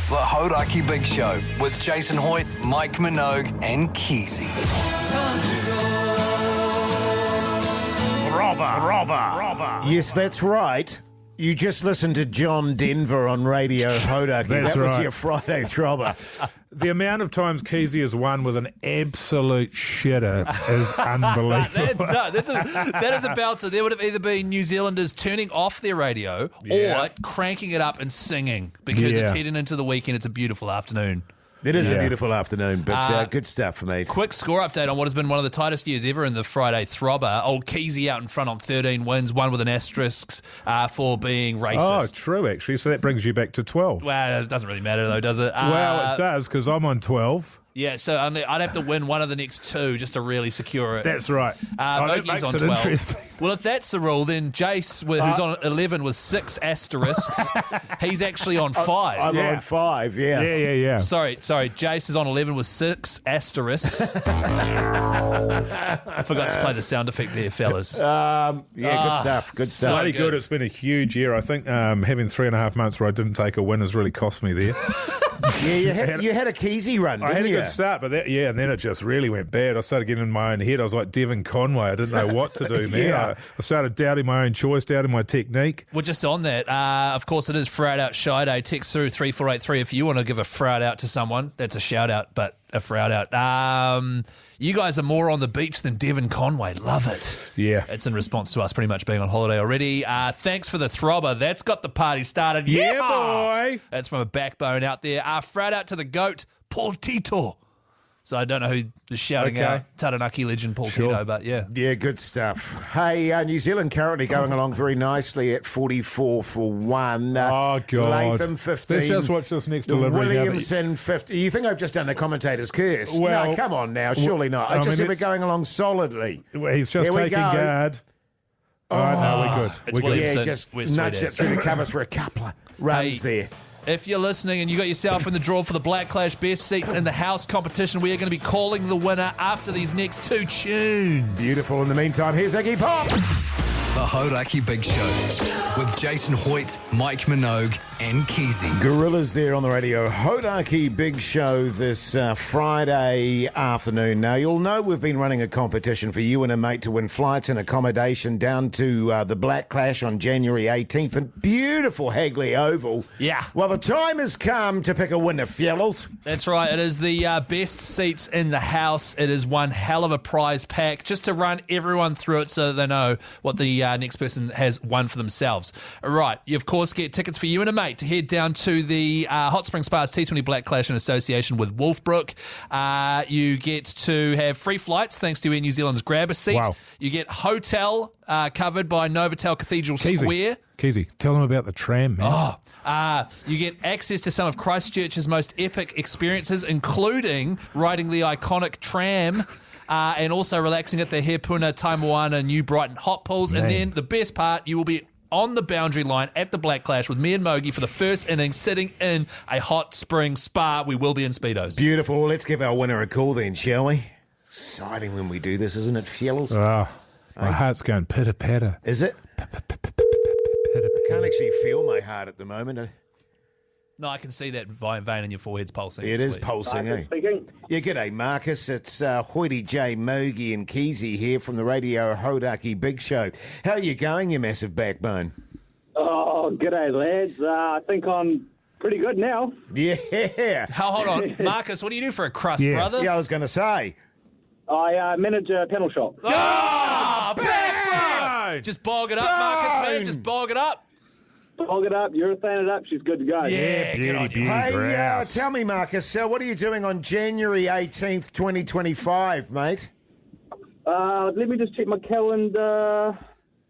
The Hauraki Big Show with Jason Hoyt, Mike Minogue, and Keyzie. Throbber. Yes, that's right. You just listened to John Denver on Radio Hauraki. That's that was right. your Friday Throbber. The amount of times Keyzie has won with an absolute shitter is unbelievable. That is a belter. There would have either been New Zealanders turning off their radio or cranking it up and singing because it's heading into the weekend. It's a beautiful afternoon. It is a beautiful afternoon, but good stuff for me. Quick score update on what has been one of the tightest years ever in the Friday Throbber. Old Keyzie out in front on 13 wins, one with an asterisk for being racist. Oh, true, actually. So that brings you back to 12. Well, it doesn't really matter, though, does it? Well, it does, because I'm on 12. Yeah, so I'd have to win one of the next 2 just to really secure it. That's right. That Mogey's makes on it 12. interesting. Well, if that's the rule, then Jase, who's on 11 with 6 asterisks, he's actually on 5. I'm on 5, Yeah. Sorry, Jase is on 11 with 6 asterisks. I forgot to play the sound effect there, fellas. Good stuff. Good stuff. Bloody good. It's been a huge year. I think having 3.5 months where I didn't take a win has really cost me there. Yeah, you had a Keezy run, didn't I had a you? good start, but and then it just really went bad. I started getting in my own head. I was like Devon Conway. I didn't know what to do, man. Yeah. I started doubting my own choice, doubting my technique. Well, just on that, of course, it is Froud Out Shy Day. Text through 3483 if you want to give a Froud Out to someone. That's a shout out, but a Froud Out. You guys are more on the beach than Devon Conway. Love it. Yeah. It's in response to us pretty much being on holiday already. Thanks for the Throbber. That's got the party started. Yeah, boy. That's from a backbone out there. Froud Out to the GOAT, Paul Tito. So I don't know who is shouting out Taranaki legend Paul Tito, but yeah. Yeah, good stuff. Hey, New Zealand currently going along very nicely at 44 for 1. Oh, God. Latham 15. Let's just watch this next delivery. Williamson 50. You think I've just done the commentator's curse? Well, no, come on now. Surely not. I just said we're going along solidly. He's just Here we taking go. guard. All right, no, we're good. It's We're good. Williamson. Yeah, just We're nudged sweet it as. through the covers for a couple of runs there. If you're listening and you got yourself in the draw for the Black Clash Best Seats in the House competition, we are going to be calling the winner after these next 2 tunes. Beautiful. In the meantime, here's Iggy Pop. The Hauraki Big Show with Jason Hoyt, Mike Minogue, and Keyzie. Gorillas there on the radio. Hauraki Big Show this Friday afternoon. Now, you'll know we've been running a competition for you and a mate to win flights and accommodation down to the Black Clash on January 18th in beautiful Hagley Oval. Yeah. Well, the time has come to pick a winner, fellas. That's right. It is the best seats in the house. It is one hell of a prize pack. Just to run everyone through it so they know what the next person has won for themselves. All right. You, of course, get tickets for you and a mate to head down to the Hot Spring Spas T20 Black Clash in association with Wolfbrook. You get to have free flights thanks to Air New Zealand's Grab a Seat. Wow. You get hotel covered by Novotel Cathedral Square. Keyzie, tell them about the tram, man. You get access to some of Christchurch's most epic experiences, including riding the iconic tram and also relaxing at the Hepuna, Taimoana, New Brighton hot pools. Man. And then the best part, you will be on the boundary line at the Black Clash with me and Mogey for the first innings, sitting in a hot spring spa. We will be in Speedos. Beautiful. Let's give our winner a call then, shall we? Exciting when we do this, isn't it, fellas? My heart's going pitter-patter. Is it? I can't actually feel my heart at the moment. No, I can see that vein in your forehead's pulsing. It is pulsing, eh? Speaking. Yeah, g'day, Marcus. It's Hoity J, Mogey and Keyzie here from the Radio Hauraki Big Show. How are you going, you massive backbone? Oh, g'day, lads. I think I'm pretty good now. Yeah. Hold on. Marcus, what do you do for a crust, brother? Yeah, I was going to say. I manage a panel shop. Oh, backbone! Just bog it up, Marcus, man. Just bog it up. Bog it up, urethane it up, she's good to go. Yeah, beauty, Hey, tell me, Marcus, what are you doing on January 18th, 2025, mate? Let me just check my calendar.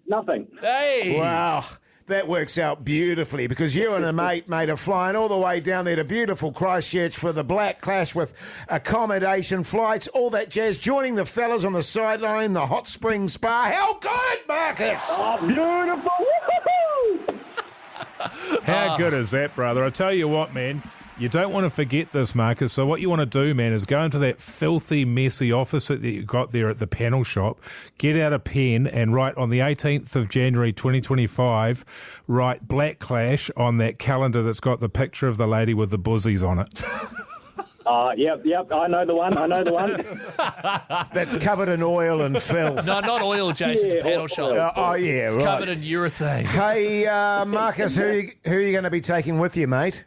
Nothing. Hey! Wow. That works out beautifully because you and a mate are flying all the way down there to beautiful Christchurch for the Black Clash with accommodation, flights, all that jazz, joining the fellas on the sideline, the hot spring spa. How good, Marcus? Oh, beautiful. Woo-hoo-hoo! How good is that, brother? I tell you what, man. You don't want to forget this, Marcus. So what you want to do, man, is go into that filthy, messy office that you got there at the panel shop, get out a pen and write on the 18th of January 2025, write Black Clash on that calendar that's got the picture of the lady with the buzzies on it. Yep, I know the one. That's covered in oil and filth. No, not oil, Jase. It's a panel shop. It's right. Covered in urethane. Hey, Marcus, who are you going to be taking with you, mate?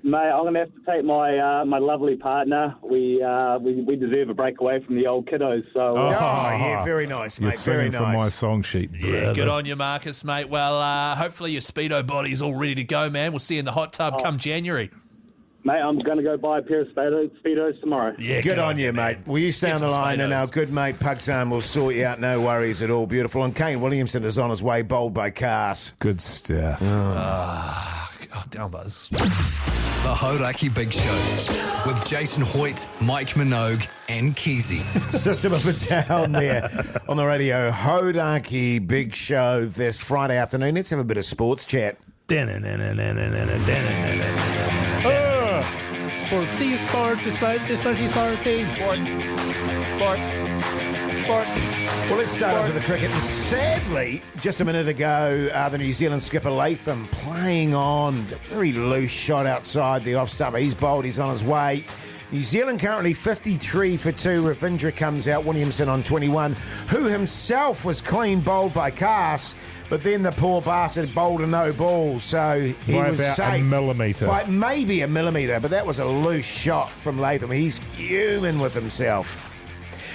Mate, I'm going to have to take my my lovely partner. We deserve a break away from the old kiddos. So, yeah, very nice, mate. You're singing very from nice. my song sheet, brother. Yeah, good on you, Marcus, mate. Well, hopefully your Speedo body's all ready to go, man. We'll see you in the hot tub come January. Mate, I'm going to go buy a pair of Speedos tomorrow. Yeah, good on you, mate. Will you stay on the line and our good mate Pugs will sort you out, no worries at all. Beautiful. And Kane Williamson is on his way, bowled by Cars. Good stuff. Down buzz. The Hauraki Big Show with Jason Hoyt, Mike Minogue and Keyzie. System of a Down there on the radio. Hauraki Big Show this Friday afternoon. Let's have a bit of sports chat. Sport. Well, let's start off with the cricket. And sadly, just a minute ago, the New Zealand skipper Latham playing on a very loose shot outside the off stump. He's bowled, he's on his way. New Zealand currently 53 for 2. Ravindra comes out, Williamson on 21, who himself was clean bowled by Cass, but then the poor bastard bowled a no ball, so he was about safe. a millimetre. By maybe a millimetre, but that was a loose shot from Latham. He's fuming with himself.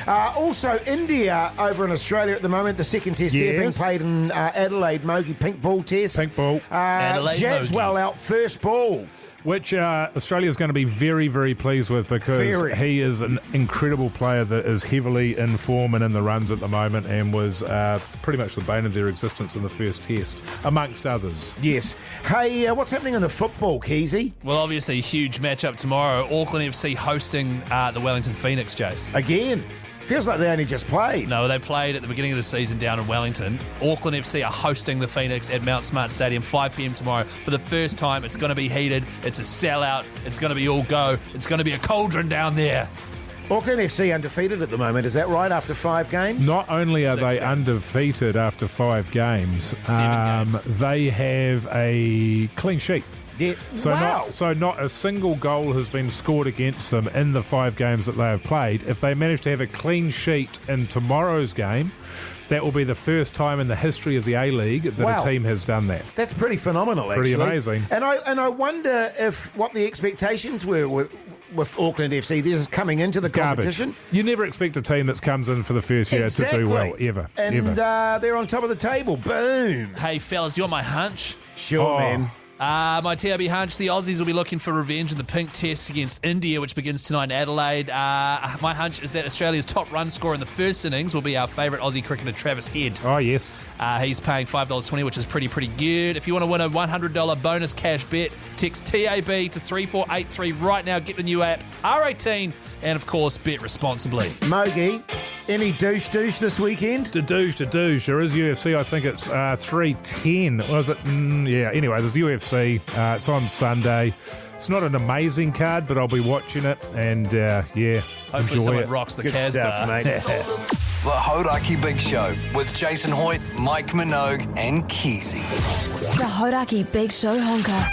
Also, India over in Australia at the moment, the second test there being played in Adelaide, Mogey, pink ball test. Pink ball. Jaswell out first ball. Which Australia's going to be very, very pleased with because he is an incredible player that is heavily in form and in the runs at the moment and was pretty much the bane of their existence in the first test, amongst others. Yes. Hey, what's happening in the football, Keyzie? Well, obviously, a huge matchup tomorrow. Auckland FC hosting the Wellington Phoenix, Jase. Again. Feels like they only just played. No, they played at the beginning of the season down in Wellington. Auckland FC are hosting the Phoenix at Mount Smart Stadium, 5 p.m. tomorrow. For the first time, it's going to be heated. It's a sellout. It's going to be all go. It's going to be a cauldron down there. Auckland FC undefeated at the moment, is that right, after 5 games? Not only are they games. Undefeated after 5 games, 7 games. they have a clean sheet. Yeah. So not a single goal has been scored against them in the 5 games that they have played. If they manage to have a clean sheet in tomorrow's game, that will be the first time in the history of the A-League that a team has done that. That's pretty phenomenal, actually. Pretty amazing. And I wonder what the expectations were with Auckland FC. This is coming into the competition. Garbage. You never expect a team that comes in for the first year to do well, ever. And they're on top of the table. Boom. Hey, fellas, do you want my hunch? Sure, man. My TRB hunch, the Aussies will be looking for revenge in the pink test against India, which begins tonight in Adelaide. My hunch is that Australia's top run scorer in the first innings will be our favourite Aussie cricketer, Travis Head. Oh, yes. He's paying $5.20, which is pretty good. If you want to win a $100 bonus cash bet, text TAB to 3483 right now. Get the new app, R18, and, of course, bet responsibly. Mogey, any douche this weekend? To douche. There is UFC. I think it's 3:10. Was it? Yeah. Anyway, there's UFC. It's on Sunday. It's not an amazing card, but I'll be watching it and hopefully enjoy someone it. rocks the Good Casbah. stuff, mate. The Hauraki Big Show with Jason Hoyt, Mike Minogue and Keyzie. The Hauraki Big Show honker.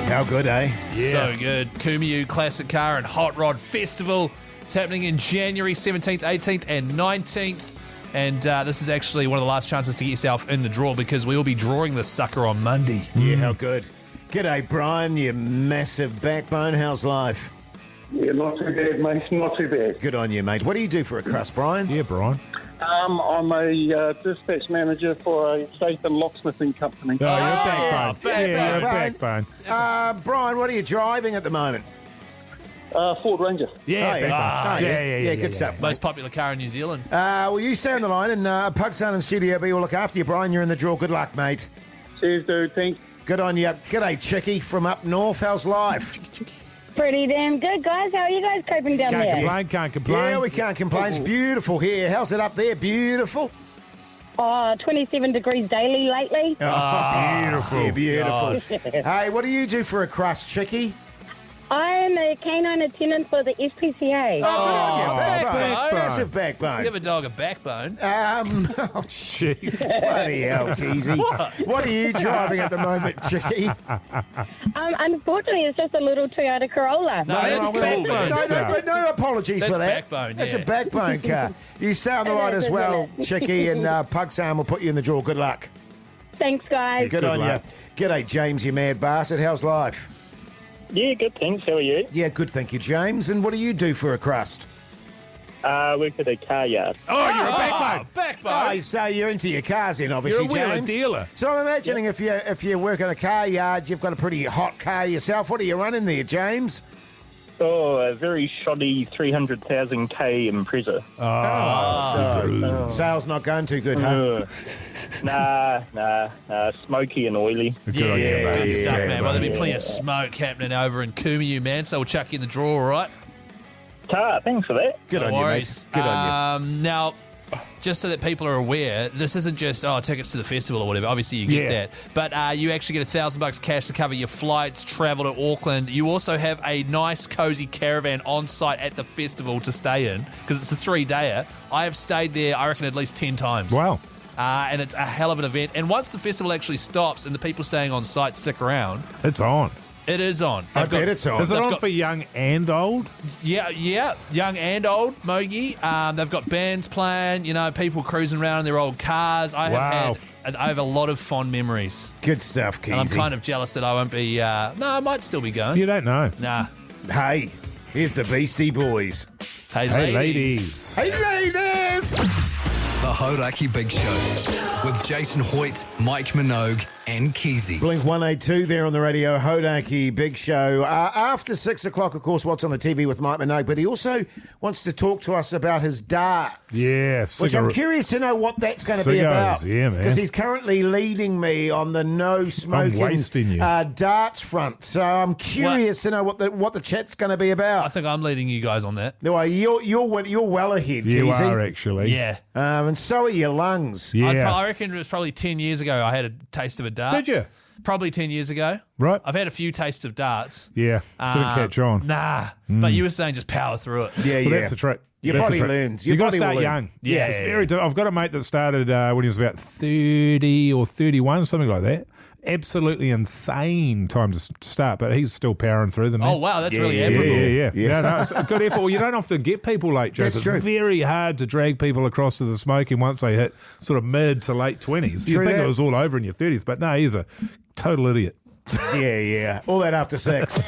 How good, eh? Yeah. So good. Kumiu Classic Car and Hot Rod Festival. It's happening in January 17th, 18th and 19th. And this is actually one of the last chances to get yourself in the draw because we will be drawing this sucker on Monday. Yeah, how good. G'day, Brian, you massive backbone. How's life? Yeah, not too bad, mate. Not too bad. Good on you, mate. What do you do for a crust, Brian? Yeah, Brian. I'm a dispatch manager for a safe and locksmithing company. Oh, you're a backbone. Yeah, you're a backbone. Brian, what are you driving at the moment? Ford Ranger. Yeah, good stuff. Most popular car in New Zealand. Well, you stay on the line, and Pugs and Studio B will look after you, Brian. You're in the draw. Good luck, mate. Cheers, dude. Thanks. Good on you. G'day, Chicky from up north. How's life? Pretty damn good, guys. How are you guys coping down there? Can't complain. Yeah, we can't complain. It's beautiful here. How's it up there? Beautiful? 27 degrees daily lately. Beautiful. Yeah, beautiful. Hey, what do you do for a crust, Chicky? I'm a canine attendant for the SPCA. Good on you. Backbone. Massive backbone. Give a dog a backbone. Oh, jeez. Bloody hell, Keyzie. What are you driving at the moment, Chicky? Unfortunately, it's just a little Toyota Corolla. No, that's cool. No apologies for that. Backbone, That's a backbone car. You stay on the line as well, Chicky, and Pug Sam will put you in the draw. Good luck. Thanks, guys. Good on you. G'day, James, you mad bastard. How's life? Yeah, good, thanks. How are you? Yeah, good, thank you, James. And what do you do for a crust? Work at a car yard. Oh, you're a backbone. Oh, so you're into your cars then, obviously, You're a wheeler James. dealer. So I'm imagining if you work in a car yard, you've got a pretty hot car yourself. What are you running there, James? Oh, a very shoddy 300,000k Impreza. So sales not going too good, huh? Nah. Smoky and oily. Good stuff, man. Well, there'll be plenty of smoke happening over in Kumiu, man, so we'll chuck you in the draw, all right? Thanks for that. Good on you, mate. Good on you. Now, just so that people are aware, this isn't just tickets to the festival or whatever. Obviously, you get that, but you actually get $1,000 cash to cover your flights, travel to Auckland. You also have a nice, cozy caravan on site at the festival to stay in because it's a 3-dayer. I have stayed there, I reckon, at least 10 times. Wow. And it's a hell of an event. And once the festival actually stops and the people staying on site stick around, it's on. It is on. I bet it's on. Is it on for young and old? Yeah, young and old, Mogey. They've got bands playing, people cruising around in their old cars. I have a lot of fond memories. Good stuff, Keyzie. And I'm kind of jealous that I won't be... no, I might still be going. You don't know. Nah. Hey, here's the Beastie Boys. Hey, ladies. Hey, ladies. The Hauraki Big Show with Jason Hoyt, Mike Minogue and Keyzie. Blink 182 there on the radio, Hauraki Big Show. After 6 o'clock, of course, what's on the TV with Mike Minogue, but he also wants to talk to us about his darts. Yeah, which I'm curious to know what that's going to be about. Yeah, man. Because he's currently leading me on the no smoking darts front. So I'm curious to know what the chat's going to be about. I think I'm leading you guys on that. No, you're well ahead, You Keyzie. are, actually. Yeah. And so are your lungs. Yeah. I reckon it was probably 10 years ago I had a taste of a dart. Did you? Probably 10 years ago. Right. I've had a few tastes of darts. Yeah. Didn't catch on. Nah. But you were saying just power through it. Yeah, Well, that's the trick. Your body learns. You got to body start will young. learn. Yeah. It's very I've got a mate that started when he was about 30 or 31, something like that. Absolutely insane time to start, but he's still powering through them. Oh, wow, that's really admirable. Yeah. No, it's a good effort. Well, you don't often get people like Jase. That's true. It's very hard to drag people across to the smoking once they hit sort of mid to late 20s. You True think that. it was all over in your 30s, but no, he's a total idiot. Yeah. All that after 6.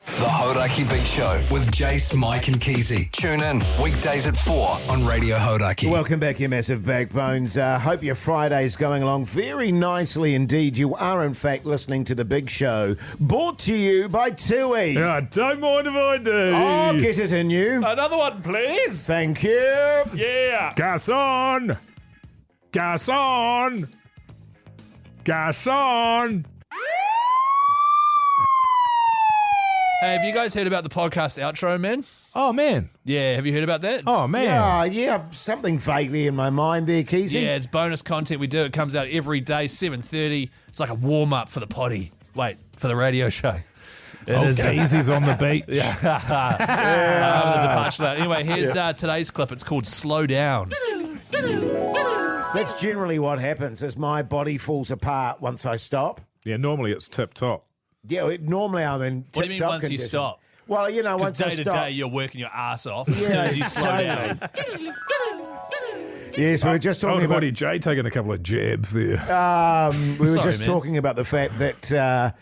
The Hauraki Big Show with Jase, Mike and Keyzie. Tune in weekdays at 4 on Radio Hauraki. Welcome back, you massive backbones. Hope your Friday's going along very nicely indeed. You are, in fact, listening to The Big Show, brought to you by Tui. Yeah, don't mind if I do. Oh, get it in you. Another one, please. Thank you. Yeah. Garçon! Garçon! Garçon! Hey, have you guys heard about the podcast outro, man? Oh, man. Yeah, have you heard about that? Oh, man. Yeah, something vaguely in my mind there, Keyzie. Yeah, it's bonus content we do. It comes out every day, 7:30. It's like a warm-up for the potty. Wait, for the radio show. Keyzie's on the beach. The departure note. Anyway, here's today's clip. It's called Slow Down. That's generally what happens as my body falls apart once I stop. Yeah, normally it's tip-top. Yeah, normally I'm in What do you mean tip-top once you condition. stop? Well, Because once I day to stop. day you're working your ass off as soon as you slow down. Yes, we were just talking about... Buddy Jay taking a couple of jabs there. We were Sorry, just man. talking about the fact that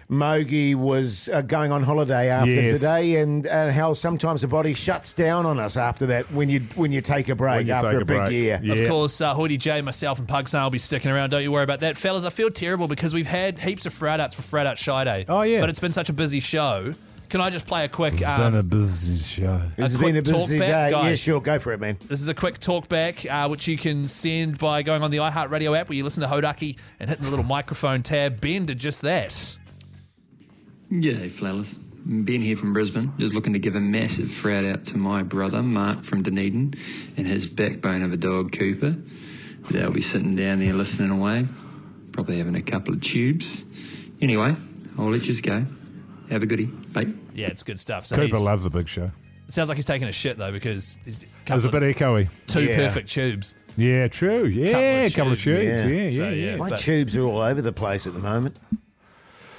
Mogey was going on holiday after today, and how sometimes the body shuts down on us after that when you take a break after a big year. Yeah. Of course, Hoodie J, myself, and Pugs will be sticking around. Don't you worry about that. Fellas, I feel terrible because we've had heaps of Fraudouts for Fraudout Shy Day. Oh, yeah. But it's been such a busy show. Can I just play a quick... It's been a busy show. It's been a busy day. Guys, yeah, sure. Go for it, man. This is a quick talkback, which you can send by going on the iHeartRadio app where you listen to Hauraki and hitting the little microphone tab. Ben did just that. G'day, fellas. Ben here from Brisbane. Just looking to give a massive shout out to my brother, Mark from Dunedin, and his backbone of a dog, Cooper. They'll be sitting down there listening away, probably having a couple of tubes. Anyway, I'll let you go. Have a goodie. Bye. Yeah, it's good stuff. So Cooper loves a big show. It sounds like he's taking a shit, though, because he's There's a bit echoey. Two perfect tubes. Yeah, true. Yeah, a couple of tubes. Yeah. My tubes are all over the place at the moment.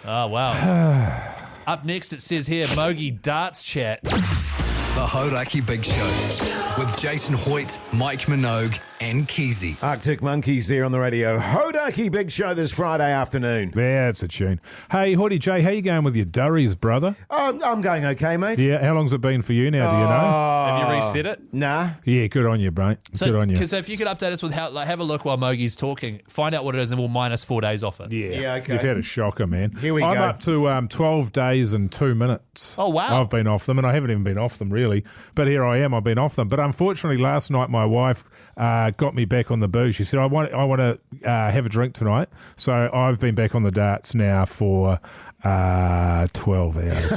Oh, wow. Up next, it says here, Mogey darts chat. The Hauraki Big Show with Jason Hoyt, Mike Minogue, and Keyzie. Arctic Monkeys there on the radio. Hauraki Big Show this Friday afternoon. Yeah, it's a tune. Hey, Hoodie J, how you going with your durries, brother? I'm going okay, mate. Yeah, how long's it been for you now, do you know? Have you reset it? Nah. Yeah, good on you, bro. Good on you. Because if you could update us with how, have a look while Mogey's talking, find out what it is, and we'll minus 4 days off it. Yeah, okay. You've had a shocker, man. Here we go. I'm up to 12 days and 2 minutes. Oh, wow. I've been off them, and I haven't even been off them, really. But here I am, I've been off them. But unfortunately, last night my wife got me back on the booze. She said, I want to have a drink tonight. So I've been back on the darts now for 12 hours.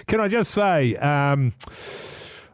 Can I just say,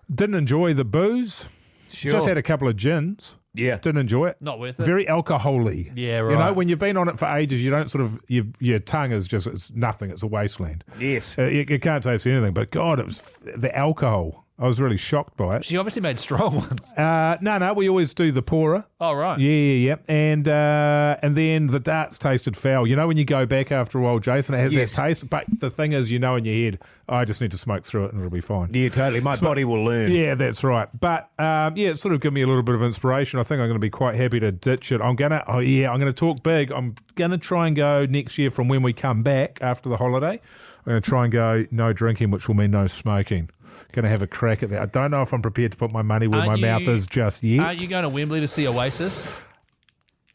didn't enjoy the booze. Sure. Just had a couple of gins. Yeah. Didn't enjoy it. Not worth it. Very alcohol-y. Yeah, right. You know, when you've been on it for ages, you don't sort of, your tongue is just, it's nothing. It's a wasteland. Yes. You can't taste anything. But God, it was the alcohol. I was really shocked by it. She obviously made strong ones. No, we always do the pourer. Oh, right. Yeah. And then the darts tasted foul. You know when you go back after a while, Jason, it has that taste. But the thing is, you know in your head, I just need to smoke through it and it'll be fine. Yeah, totally. My body will learn. Yeah, that's right. But it sort of given me a little bit of inspiration. I think I'm going to be quite happy to ditch it. I'm going to talk big. I'm going to try and go next year from when we come back after the holiday. I'm going to try and go no drinking, which will mean no smoking. Going to have a crack at that. I don't know if I'm prepared to put my money where my mouth is just yet. Aren't you going to Wembley to see Oasis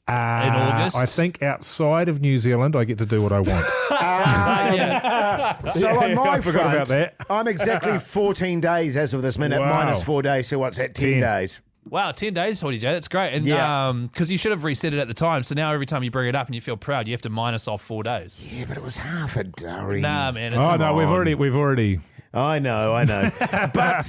in August? I think outside of New Zealand, I get to do what I want. So on my I forgot front, about that. I'm exactly 14 days as of this minute, minus 4 days. So what's that, 10 days? Wow, 10 days, Hoodie J. That's great. And because you should have reset it at the time. So now every time you bring it up and you feel proud, you have to minus off 4 days. Yeah, but it was half a durry. Nah, man. We've already. I know. But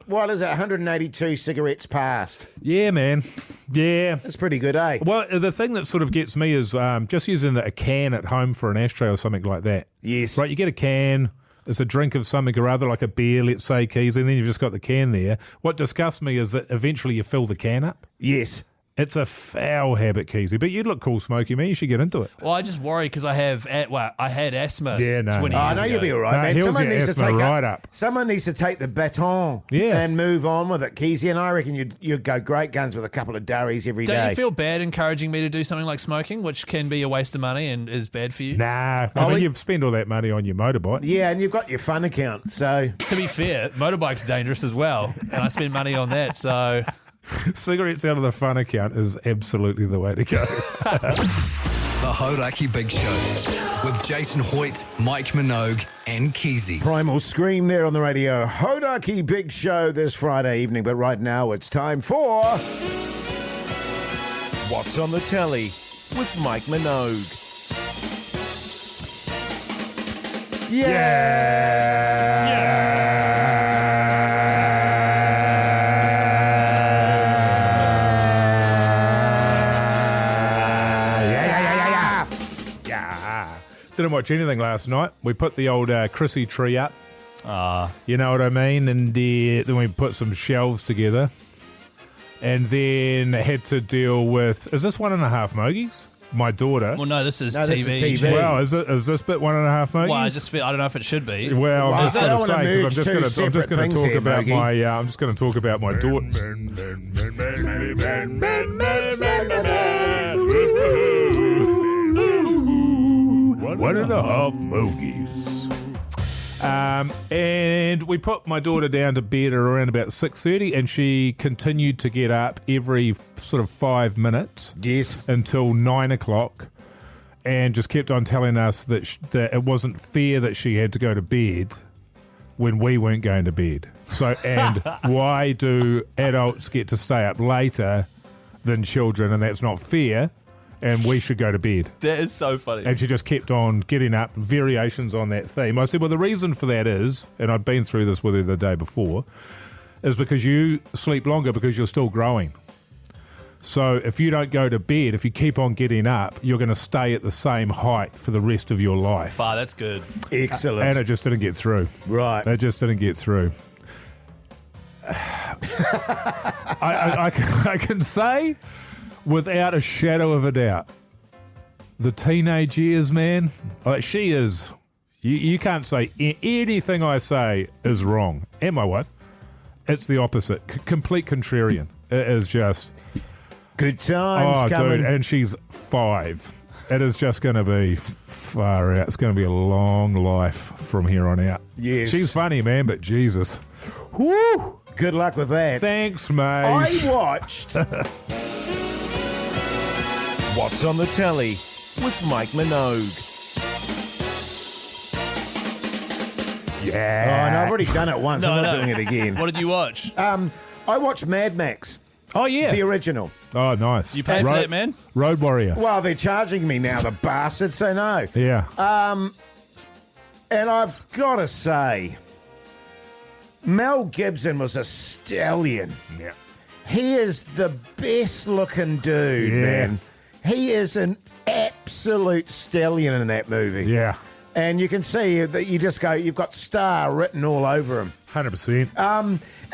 what is it? 182 cigarettes passed. Yeah, man. Yeah. That's pretty good, eh? Well, the thing that sort of gets me is just using a can at home for an ashtray or something like that. Yes. Right, you get a can. It's a drink of something or other, like a beer, let's say, Keys, and then you've just got the can there. What disgusts me is that eventually you fill the can up. Yes. It's a foul habit, Keyzie, but you look cool, Smokey, man. You should get into it. Well, I just worry because I had asthma 20 years ago. I know you'll be all right, man. Someone needs to take the baton and move on with it, Keyzie, and I reckon you'd go great guns with a couple of durries every day. Don't you feel bad encouraging me to do something like smoking, which can be a waste of money and is bad for you? Nah, because you've spent all that money on your motorbike. Yeah, and you've got your fun account, so... To be fair, motorbike's dangerous as well, and I spend money on that, so... Cigarettes out of the fun account is absolutely the way to go. The Hauraki Big Show with Jason Hoyt, Mike Minogue, and Keyzie. Primal Scream there on the radio. Hauraki Big Show this Friday evening, but right now it's time for What's on the Telly with Mike Minogue. Didn't watch anything last night. We put the old Chrissy tree up. You know what I mean? And then we put some shelves together. And then had to deal with... Is this 1.5 Mogies? My daughter. Well, no, this is TV. This is TV. Well, is this bit 1.5 Mogies? Well, I just feel... I don't know if it should be. Well, I'm just going to say, because I'm just going to talk here, about Mogey. I'm just going to talk about my daughter. 1.5 Mogeys. And we put my daughter down to bed at around about 6:30, and she continued to get up every sort of 5 minutes. Yes. Until 9 o'clock, and just kept on telling us that it wasn't fair that she had to go to bed when we weren't going to bed. So, and why do adults get to stay up later than children, and that's not fair, and we should go to bed. That is so funny. And she just kept on getting up, variations on that theme. I said, well, the reason for that is, and I'd been through this with her the day before, is because you sleep longer because you're still growing. So if you don't go to bed, if you keep on getting up, you're going to stay at the same height for the rest of your life. Ah, that's good. Excellent. And it just didn't get through. Right. It just didn't get through. I can say, without a shadow of a doubt, the teenage years, man, she is... You can't say anything I say is wrong. And my wife, it's the opposite. Complete contrarian. It is just... Good times coming. Dude, and she's 5. It is just going to be far out. It's going to be a long life from here on out. Yes. She's funny, man, but Jesus. Woo! Good luck with that. Thanks, mate. I watched What's on the Telly with Mike Minogue. Yeah. Oh, and I've already done it once. I'm not doing it again. What did you watch? I watched Mad Max. Oh, yeah. The original. Oh, nice. You paid for that, man? Road Warrior. Well, they're charging me now, the bastards, so no. Yeah. And I've got to say, Mel Gibson was a stallion. Yeah. He is the best looking dude, man. He is an absolute stallion in that movie. Yeah. And you can see that you've got star written all over him. 100%.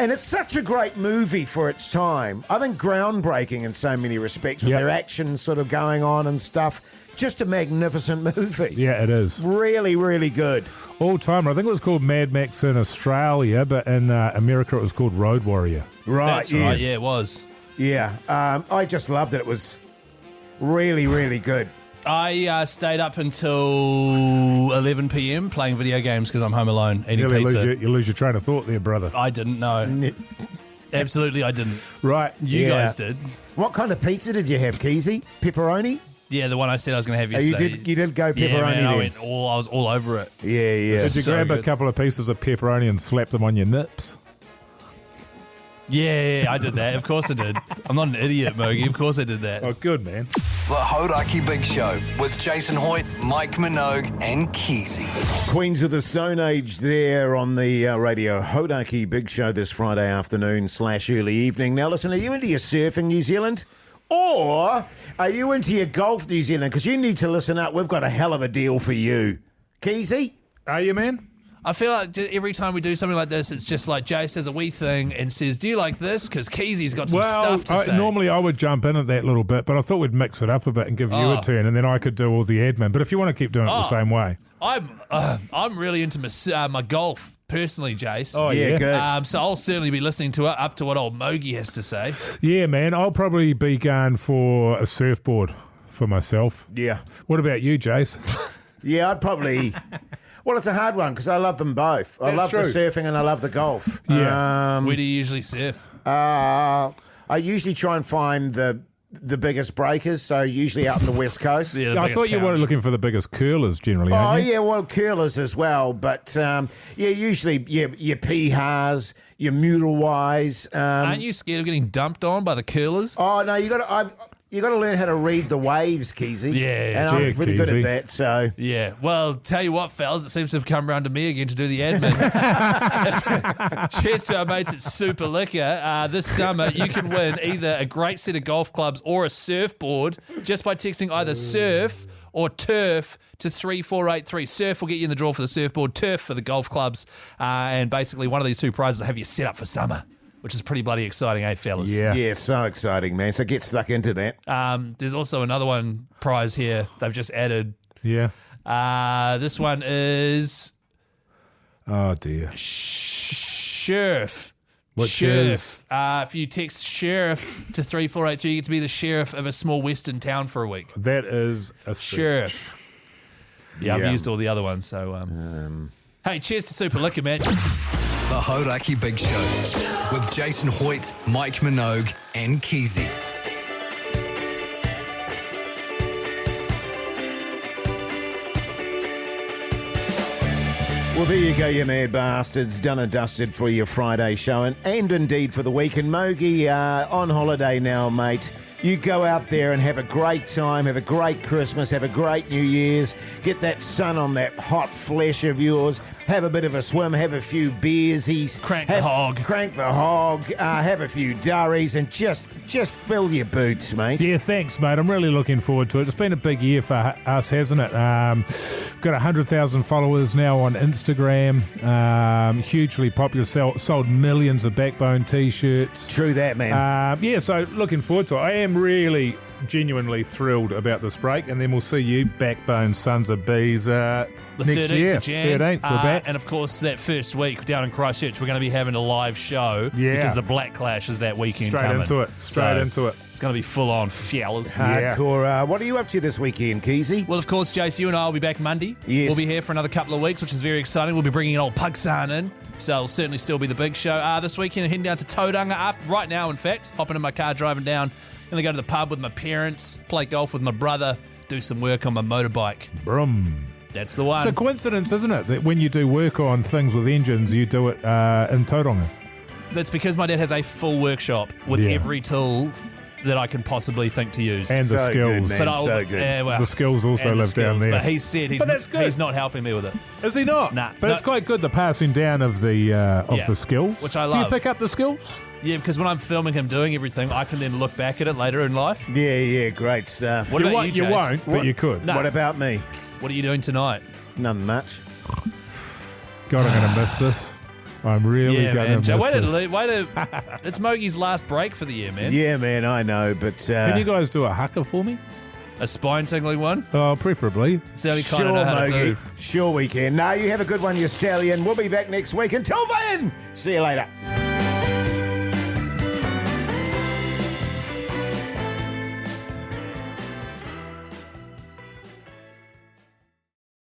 And it's such a great movie for its time. I think groundbreaking in so many respects with their action sort of going on and stuff. Just a magnificent movie. Yeah, it is. Really, really good. All-timer. I think it was called Mad Max in Australia, but in America it was called Road Warrior. Right, That's yes. right, yeah, it was. Yeah, I just loved it. It was really, really good. I stayed up until 11 p.m. playing video games because I'm home alone eating pizza. You lose your train of thought there, brother. I didn't know. Absolutely, I didn't. Right. You guys did. What kind of pizza did you have, Keyzie? Pepperoni? Yeah, the one I said I was going to have yesterday. You did go pepperoni man, then? I was all over it. Yeah, yeah. Did you grab a couple of pieces of pepperoni and slap them on your nips? Yeah, I did that. Of course I did. I'm not an idiot, Mogey. Of course I did that. Oh, good, man. The Hauraki Big Show with Jason Hoyt, Mike Minogue, and Keyzie. Queens of the Stone Age there on the radio Hauraki Big Show this Friday afternoon / early evening. Now, listen, are you into your surfing, New Zealand? Or are you into your golf, New Zealand? Because you need to listen up. We've got a hell of a deal for you. Keyzie? Are you, man? I feel like every time we do something like this, it's just like Jase says a wee thing and says, do you like this? Because Keezie's got some stuff to say. Normally I would jump in at that little bit, but I thought we'd mix it up a bit and give you a turn, and then I could do all the admin. But if you want to keep doing it the same way. I'm really into my golf, personally, Jase. Oh, yeah. Good. So I'll certainly be listening to up to what old Mogey has to say. Yeah, man. I'll probably be going for a surfboard for myself. Yeah. What about you, Jase? Yeah, I'd probably... Well, it's a hard one because I love them both. I love the surfing and I love the golf. Yeah. Where do you usually surf? I usually try and find the biggest breakers, so usually out on the West Coast. Yeah, I thought you were looking for the biggest curlers generally, aren't you? Yeah, well, curlers as well. But, usually your Pihas, your Muralwais. Aren't you scared of getting dumped on by the curlers? Oh, no, you got to learn how to read the waves, Keyzie. Yeah. And I'm pretty good at that, so... Yeah. Well, tell you what, fellas, it seems to have come around to me again to do the admin. Cheers to our mates at Super Liquor. This summer, you can win either a great set of golf clubs or a surfboard just by texting either surf or turf to 3483. Surf will get you in the draw for the surfboard, turf for the golf clubs, and basically one of these two prizes will have you set up for summer, which is pretty bloody exciting, eh, fellas? Yeah, so exciting, man. So get stuck into that. There's also another prize here they've just added. Yeah. This one is... Oh, dear. Sheriff. What Sheriff. If you text Sheriff to 3483, you get to be the sheriff of a small western town for a week. That is a stretch. Sheriff. Yeah, I've used all the other ones. So, hey, cheers to Super Liquor, man. The Hauraki Big Show with Jason Hoyt, Mike Minogue, and Keyzie. Well, there you go, you mad bastards. Done and dusted for your Friday show and indeed for the week. And Mogey, on holiday now, mate. You go out there and have a great time, have a great Christmas, have a great New Year's, get that sun on that hot flesh of yours, have a bit of a swim, have a few beers, crank the hog, have a few durries, and just fill your boots, mate. Yeah, thanks, mate. I'm really looking forward to it. It's been a big year for us, hasn't it? Got 100,000 followers now on Instagram. Hugely popular. Sold millions of Backbone T-shirts. True that, man. Yeah, so looking forward to it. I am really genuinely thrilled about this break, and then we'll see you Backbone Sons of Bees the next 13th year. Of Jan. 13th, we're back. And of course, that first week down in Christchurch, we're going to be having a live show because the Black Clash is that weekend coming. Into it. Straight into it. It's going to be full on fellas. Hardcore. What are you up to this weekend, Keyzie? Well, of course, Jase, you and I will be back Monday. Yes. We'll be here for another couple of weeks, which is very exciting. We'll be bringing an old Pugsan in. So it'll certainly still be the big show. This weekend, heading down to Tauranga. Right now, in fact, hopping in my car, driving down. Going to go to the pub with my parents, play golf with my brother, do some work on my motorbike. Brum. That's the one. It's a coincidence, isn't it, that when you do work on things with engines, you do it in Tauranga? That's because my dad has a full workshop with every tool that I can possibly think to use. And the skills. Good, man. So good. The skills also live down there. But he said he's not helping me with it. Is he not? Nah. But it's quite good, the passing down of the skills. Which I love. Do you pick up the skills? Yeah, because when I'm filming him doing everything, I can then look back at it later in life. Yeah, great stuff. What about you, Jase? You won't, but you could. What about me? What are you doing tonight? Nothing much. God, I'm going to miss this. I'm really going to miss this. It's Mogey's last break for the year, man. Yeah, man, I know, but... Can you guys do a haka for me? A spine-tingling one? Oh, preferably. It's the only kind I know how to do. Sure we can. No, you have a good one, you stallion. We'll be back next week. Until then, see you later.